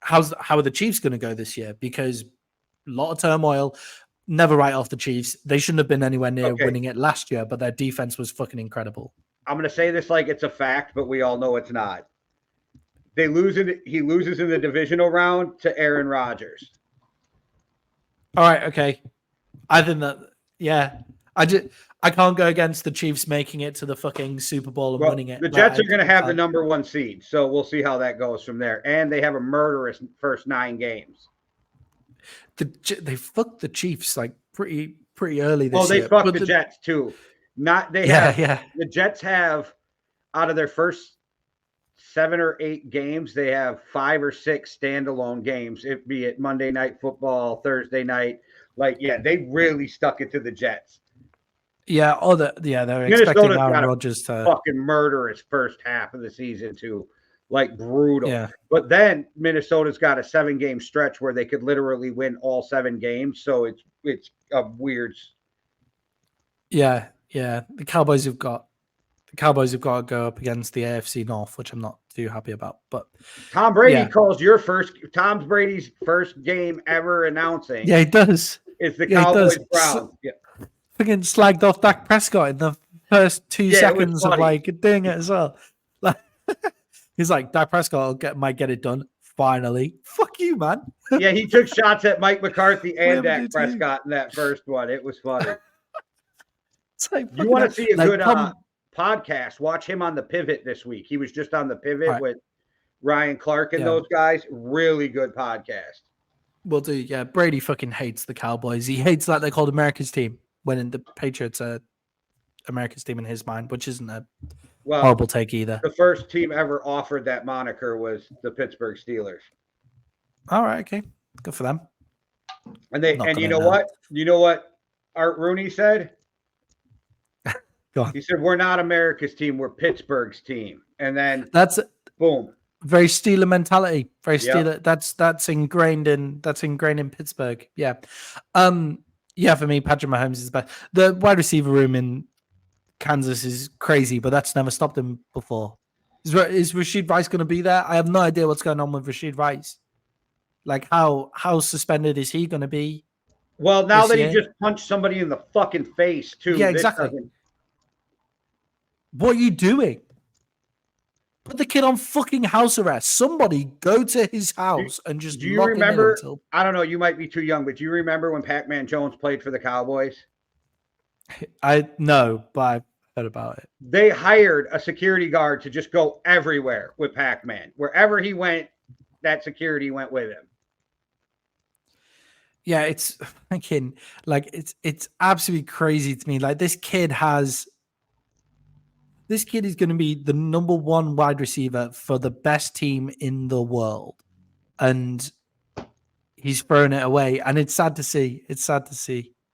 [SPEAKER 2] how are the Chiefs going to go this year? Because a lot of turmoil. Never write off the Chiefs. They shouldn't have been anywhere near winning it last year, but their defense was fucking incredible.
[SPEAKER 1] I'm going to say this like it's a fact, but we all know it's not. He loses in the divisional round to Aaron Rodgers.
[SPEAKER 2] All right, okay. I think that, yeah. I can't go against the Chiefs making it to the fucking Super Bowl and winning it.
[SPEAKER 1] The Jets are going to have the number 1 seed, so we'll see how that goes from there. And they have a murderous first 9 games.
[SPEAKER 2] They fucked the Chiefs like pretty early this
[SPEAKER 1] year.
[SPEAKER 2] Well,
[SPEAKER 1] they fucked the Jets too. The Jets have out of their first 7 or 8 games, they have 5 or 6 standalone games, be it Monday Night Football, Thursday night. They really stuck it to the Jets.
[SPEAKER 2] Yeah, they're expecting Aaron Rodgers to
[SPEAKER 1] fucking murderous first half of the season too, brutal.
[SPEAKER 2] Yeah.
[SPEAKER 1] But then Minnesota's got a 7-game stretch where they could literally win all 7 games, so it's a weird.
[SPEAKER 2] Yeah. The Cowboys have got to go up against the AFC North, which I'm not too happy about. But
[SPEAKER 1] Tom Brady calls Tom Brady's first game ever announcing.
[SPEAKER 2] Yeah, he does.
[SPEAKER 1] It's the Cowboys Browns. Yeah.
[SPEAKER 2] Fucking slagged off Dak Prescott in the first 2 seconds of doing it as well. He's like, Dak Prescott might get it done finally. Fuck you, man.
[SPEAKER 1] Yeah, he took shots at Mike McCarthy and Dak Prescott in that first one. It was funny. You want to see a good podcast? Watch him on The Pivot this week. He was just on The Pivot with Ryan Clark and those guys. Really good podcast.
[SPEAKER 2] Will do. Yeah, Brady fucking hates the Cowboys. He hates that they're called America's team when the Patriots are America's team in his mind, which isn't a horrible take either.
[SPEAKER 1] The first team ever offered that moniker was the Pittsburgh Steelers.
[SPEAKER 2] All right, okay, good for them.
[SPEAKER 1] And you know what? You know what Art Rooney said?
[SPEAKER 2] Go on.
[SPEAKER 1] He said, "We're not America's team. We're Pittsburgh's team." And then boom.
[SPEAKER 2] Very Steeler mentality. Very Steeler. That's ingrained in Pittsburgh. Yeah. For me, Patrick Mahomes is the best. The wide receiver room in Kansas is crazy, but that's never stopped him before. Is Rashid Rice going to be there? I have no idea what's going on with Rashid Rice. How suspended is he going to be?
[SPEAKER 1] Well, now that he just punched somebody in the fucking face, too.
[SPEAKER 2] Yeah, exactly. What are you doing? Put the kid on fucking house arrest. Somebody go to his house and just
[SPEAKER 1] do you remember? I don't know. You might be too young, but do you remember when Pac-Man Jones played for the Cowboys?
[SPEAKER 2] No, but I've heard about it.
[SPEAKER 1] They hired a security guard to just go everywhere with Pac-Man. Wherever he went, that security went with him.
[SPEAKER 2] Yeah, it's fucking it's absolutely crazy to me. This kid is going to be the number 1 wide receiver for the best team in the world. And he's throwing it away. And it's sad to see.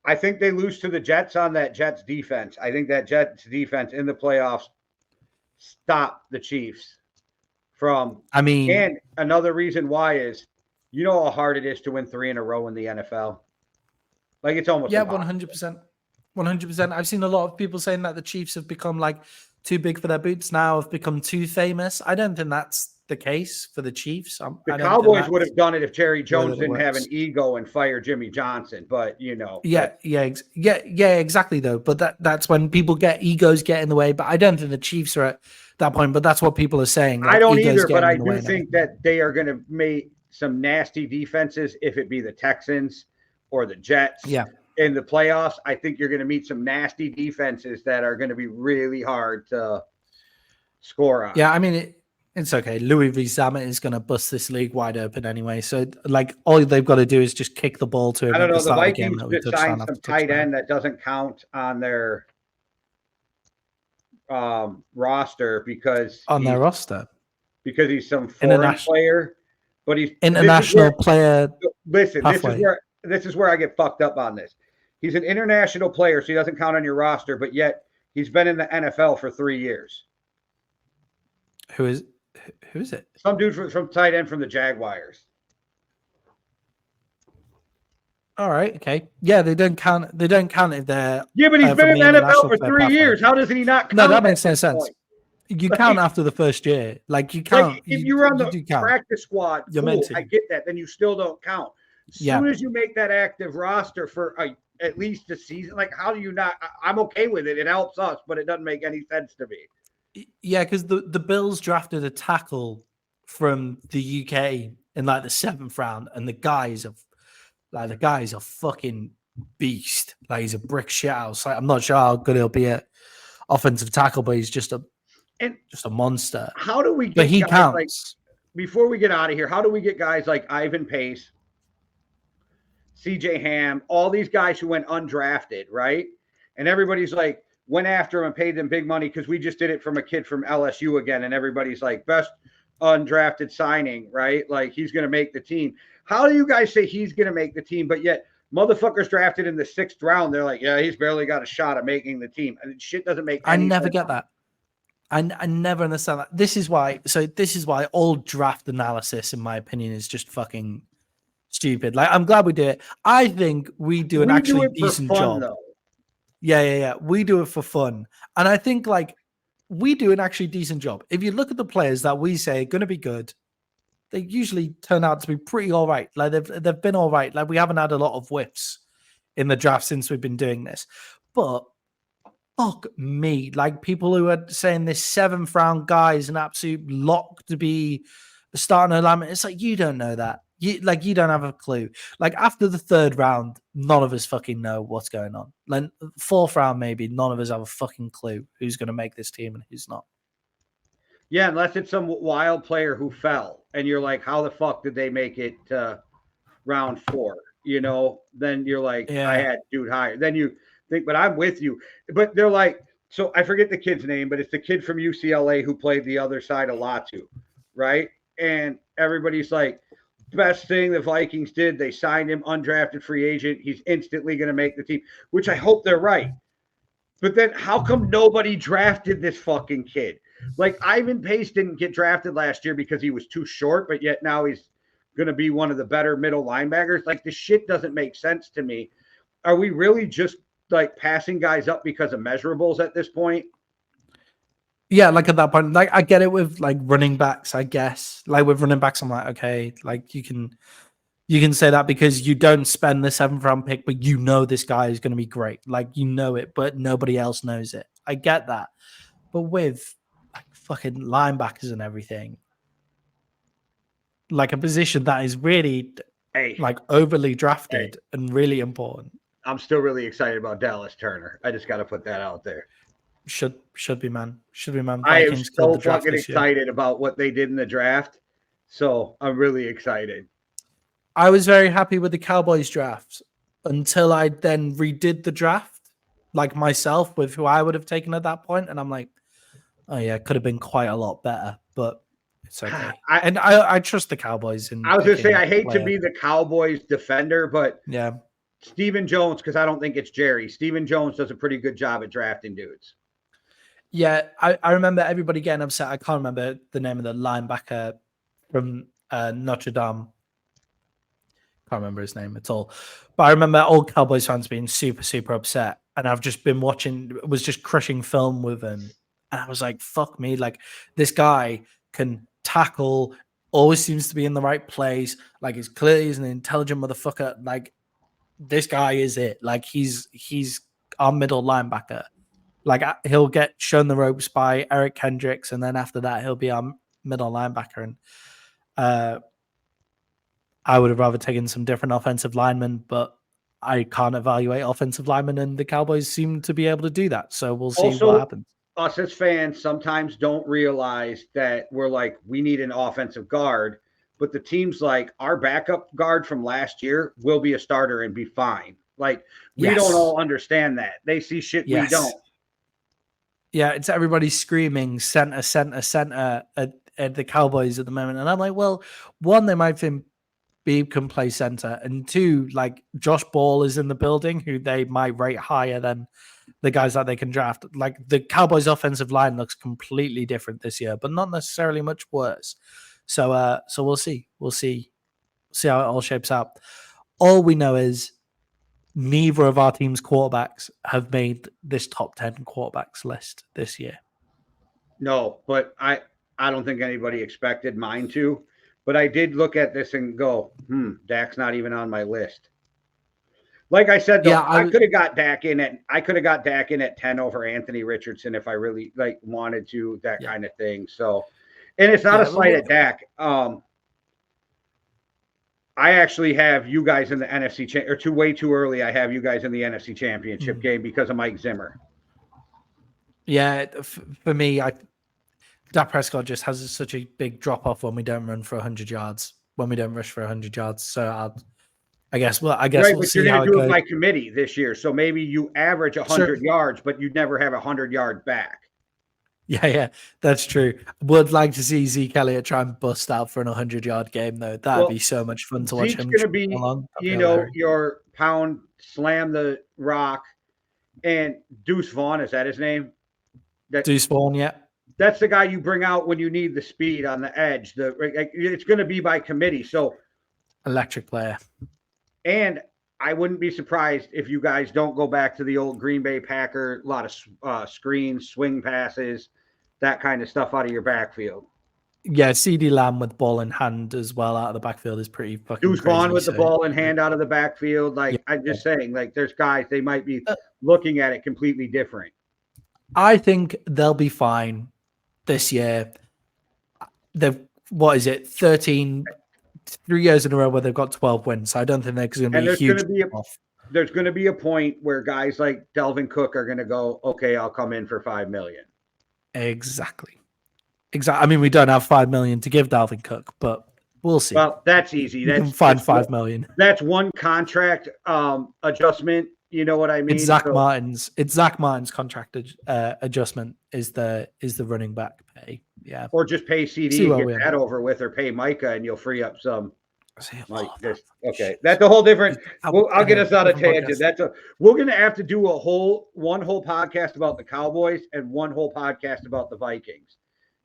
[SPEAKER 1] I think they lose to the Jets on that Jets defense. I think that Jets defense in the playoffs stopped the Chiefs from. And another reason why is, you know how hard it is to win 3 in a row in the NFL? It's almost impossible.
[SPEAKER 2] 100%. I've seen a lot of people saying that the Chiefs have become too big for their boots now, have become too famous. I don't think that's the case for the Chiefs.
[SPEAKER 1] The Cowboys would have done it if Jerry Jones didn't have an ego and fire Jimmy Johnson, but
[SPEAKER 2] exactly though. But that's when people get egos get in the way. But I don't think the Chiefs are at that point. But that's what people are saying.
[SPEAKER 1] I don't either, but I do think that they are going to make some nasty defenses if it be the Texans. or the Jets
[SPEAKER 2] Yeah.
[SPEAKER 1] in the playoffs, I think you're going to meet some nasty defenses that are going to be really hard to score on.
[SPEAKER 2] Yeah, I mean, it's okay. Louis V. Zamet is going to bust this league wide open anyway. So, like, all they've got to do is just kick the ball to him
[SPEAKER 1] I don't
[SPEAKER 2] at the
[SPEAKER 1] know. The
[SPEAKER 2] start of the game.
[SPEAKER 1] Vikings
[SPEAKER 2] And
[SPEAKER 1] just signed some tight end that doesn't count on their roster because
[SPEAKER 2] on their roster.
[SPEAKER 1] Because he's some foreign player, but he's
[SPEAKER 2] international player.
[SPEAKER 1] Listen, this is where I get fucked up on this. He's an international player, so he doesn't count on your roster, but yet he's been in the NFL for 3 years.
[SPEAKER 2] Who is it?
[SPEAKER 1] Some dude from tight end from the Jaguars.
[SPEAKER 2] All right, okay. Yeah, they don't count. They don't count if they're.
[SPEAKER 1] Yeah, but he's been in the NFL for 3 years. How doesn't he not count?
[SPEAKER 2] No, that makes no sense. You count after the first year. Like you count.
[SPEAKER 1] Like if you're on the practice squad, you're meant to. I get that. Then you still don't count. As soon as you make that active roster for at least a season, like how do you not? I'm okay with it. It helps us, but it doesn't make any sense to me.
[SPEAKER 2] Yeah, because the Bills drafted a tackle from the UK in like the 7th round, and the guy's a fucking beast. Like he's a brick shit house. Like, I'm not sure how good he'll be at offensive tackle, but he's just a monster.
[SPEAKER 1] How do we get
[SPEAKER 2] but he
[SPEAKER 1] guys
[SPEAKER 2] counts.
[SPEAKER 1] Like, before we get out of here, how do we get guys like Ivan Pace, CJ Ham, all these guys who went undrafted, right? And everybody's like, went after him and paid them big money because we just did it from a kid from LSU again. And everybody's like, best undrafted signing, right? Like he's going to make the team. How do you guys say he's going to make the team, but yet motherfuckers drafted in the 6th round? They're like, yeah, he's barely got a shot at making the team. And shit doesn't make any
[SPEAKER 2] I never
[SPEAKER 1] sense.
[SPEAKER 2] Get that. I never understand that. This is why all draft analysis, in my opinion, is just fucking stupid. Like, I'm glad we do it. I think we do an actually decent job. Though. Yeah. We do it for fun. And I think, like, we do an actually decent job. If you look at the players that we say are going to be good, they usually turn out to be pretty all right. Like, they've been all right. Like, we haven't had a lot of whiffs in the draft since we've been doing this. But fuck me. Like, people who are saying this 7th round guy is an absolute lock to be the starting alignment. It's like, you don't know that. You don't have a clue. Like, after the 3rd round, none of us fucking know what's going on. Like, 4th round, maybe, none of us have a fucking clue who's going to make this team and who's not.
[SPEAKER 1] Yeah, unless it's some wild player who fell. And you're like, how the fuck did they make it round 4? You know, then you're like, I had dude higher. Then you think, but I'm with you. But they're like, so I forget the kid's name, but it's the kid from UCLA who played the other side of Latu, right? And everybody's like, best thing the Vikings did, they signed him, undrafted free agent. He's instantly going to make the team, which I hope they're right. But then how come nobody drafted this fucking kid? Like Ivan Pace didn't get drafted last year because he was too short, but yet now he's going to be one of the better middle linebackers. Like, the shit doesn't make sense to me. Are we really just like passing guys up because of measurables at this point?
[SPEAKER 2] Yeah, like at that point, like I get it with like running backs, I guess. Like with running backs, I'm like, okay, like you can say that because you don't spend the 7th round pick, but you know this guy is going to be great. Like, you know it, but nobody else knows it. I get that. But with like fucking linebackers and everything, like a position that is really like overly drafted and really important.
[SPEAKER 1] I'm still really excited about Dallas Turner. I just got to put that out there.
[SPEAKER 2] Should be, man. Vikings
[SPEAKER 1] I am so fucking excited about what they did in the draft. So I'm really excited.
[SPEAKER 2] I was very happy with the Cowboys draft until I then redid the draft, like myself, with who I would have taken at that point. And I'm like, oh yeah, it could have been quite a lot better, but it's okay. I trust the Cowboys.
[SPEAKER 1] I was going to say, I hate to be the Cowboys defender, but
[SPEAKER 2] yeah,
[SPEAKER 1] Stephen Jones, because I don't think it's Jerry. Stephen Jones does a pretty good job at drafting dudes.
[SPEAKER 2] Yeah, I remember everybody getting upset. I can't remember the name of the linebacker from Notre Dame. Can't remember his name at all. But I remember all Cowboys fans being super, super upset. And I've just been was just crushing film with him. And I was like, fuck me. Like, this guy can tackle, always seems to be in the right place. Like, he's clearly an intelligent motherfucker. Like, this guy is it. Like, he's our middle linebacker. Like, he'll get shown the ropes by Eric Kendricks, and then after that, he'll be our middle linebacker. And I would have rather taken some different offensive linemen, but I can't evaluate offensive linemen, and the Cowboys seem to be able to do that. So we'll see
[SPEAKER 1] Also,
[SPEAKER 2] what happens.
[SPEAKER 1] Us as fans sometimes don't realize that we're like, we need an offensive guard, but the team's like, our backup guard from last year will be a starter and be fine. Like, we don't all understand that. They see shit we don't.
[SPEAKER 2] Yeah, it's everybody screaming center, center, center at the Cowboys at the moment. And I'm like, well, one, they might think Beebe can play center, and two, like Josh Ball is in the building, who they might rate higher than the guys that they can draft. Like the Cowboys' offensive line looks completely different this year, but not necessarily much worse. So we'll see. We'll see how it all shapes out. All we know is neither of our team's quarterbacks have made this top 10 quarterbacks list this year.
[SPEAKER 1] No, but I don't think anybody expected mine to. But I did look at this and go, Dak's not even on my list. Like I said, though, I could have got Dak in at 10 over Anthony Richardson if I really wanted to, kind of thing. So, and it's not a slight at Dak. I actually have you guys in the NFC way too early. I have you guys in the NFC Championship game because of Mike Zimmer.
[SPEAKER 2] Yeah, for me, Dak Prescott just has such a big drop off when we don't run for 100 yards, when we don't rush for 100 yards. So I guess we'll see how it goes. You're going to do it
[SPEAKER 1] by committee this year. So maybe you average 100 yards, but you never have 100 yards back.
[SPEAKER 2] Yeah, that's true. Would like to see Zeke Elliott try and bust out for an 100-yard game, though. That'd be so much fun to watch him.
[SPEAKER 1] Zeke's going to be, your pound slam the rock, and Deuce Vaughn, is that his name?
[SPEAKER 2] Deuce Vaughn, yeah.
[SPEAKER 1] That's the guy you bring out when you need the speed on the edge. It's going to be by committee. So
[SPEAKER 2] electric player.
[SPEAKER 1] And I wouldn't be surprised if you guys don't go back to the old Green Bay Packer, a lot of screens, swing passes, that kind of stuff out of your backfield.
[SPEAKER 2] Yeah, CeeDee Lamb with ball in hand as well out of the backfield is pretty fucking
[SPEAKER 1] Deuce Vaughn with the ball in hand out of the backfield. I'm just saying, there's guys, they might be looking at it completely different.
[SPEAKER 2] I think they'll be fine this year. They've, 13, 3 years in a row where they've got 12 wins. So I don't think there's going to be a huge
[SPEAKER 1] there's going to be a point where guys like Dalvin Cook are going to go, okay, I'll come in for $5 million.
[SPEAKER 2] Exactly. I mean, we don't have $5 million to give Dalvin Cook, but we'll see.
[SPEAKER 1] Well, that's easy.
[SPEAKER 2] You can find $5 million.
[SPEAKER 1] That's one contract adjustment. You know what I mean?
[SPEAKER 2] It's Zach Martin's contract adjustment is the running back pay. Yeah.
[SPEAKER 1] Or just pay CD, get that over with, or pay Micah, and you'll free up some. Okay, that's a whole different. I'll get us out of tangent. We're going to have to do one whole podcast about the Cowboys and one whole podcast about the Vikings,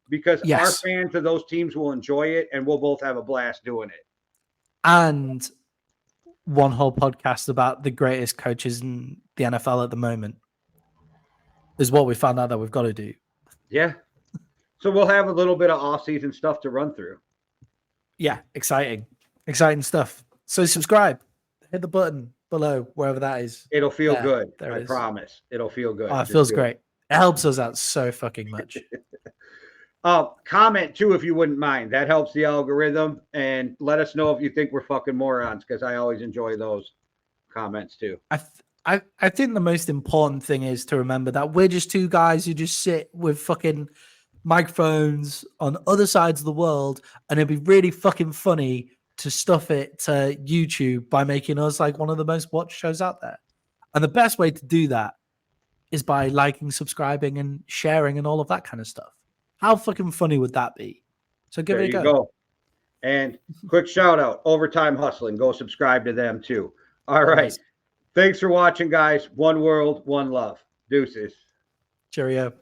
[SPEAKER 1] because our fans of those teams will enjoy it, and we'll both have a blast doing it.
[SPEAKER 2] And one whole podcast about the greatest coaches in the NFL at the moment is what we found out that we've got to do.
[SPEAKER 1] Yeah. So we'll have a little bit of off-season stuff to run through.
[SPEAKER 2] Yeah, exciting stuff. So subscribe, hit the button below, wherever that is.
[SPEAKER 1] It'll feel good. I promise. It'll feel good.
[SPEAKER 2] Oh, it feels great. It helps us out so fucking much.
[SPEAKER 1] Comment too, if you wouldn't mind. That helps the algorithm. And let us know if you think we're fucking morons, because I always enjoy those comments too.
[SPEAKER 2] I think the most important thing is to remember that we're just two guys who just sit with fucking microphones on other sides of the world, and it'd be really fucking funny to stuff it to YouTube by making us like one of the most watched shows out there. And the best way to do that is by liking, subscribing, and sharing, and all of that kind of stuff. How fucking funny would that be? So give it a go.
[SPEAKER 1] And quick shout out, Overtime Hustling. Go subscribe to them too. All right. Thanks for watching, guys. One world, one love. Deuces.
[SPEAKER 2] Cheerio.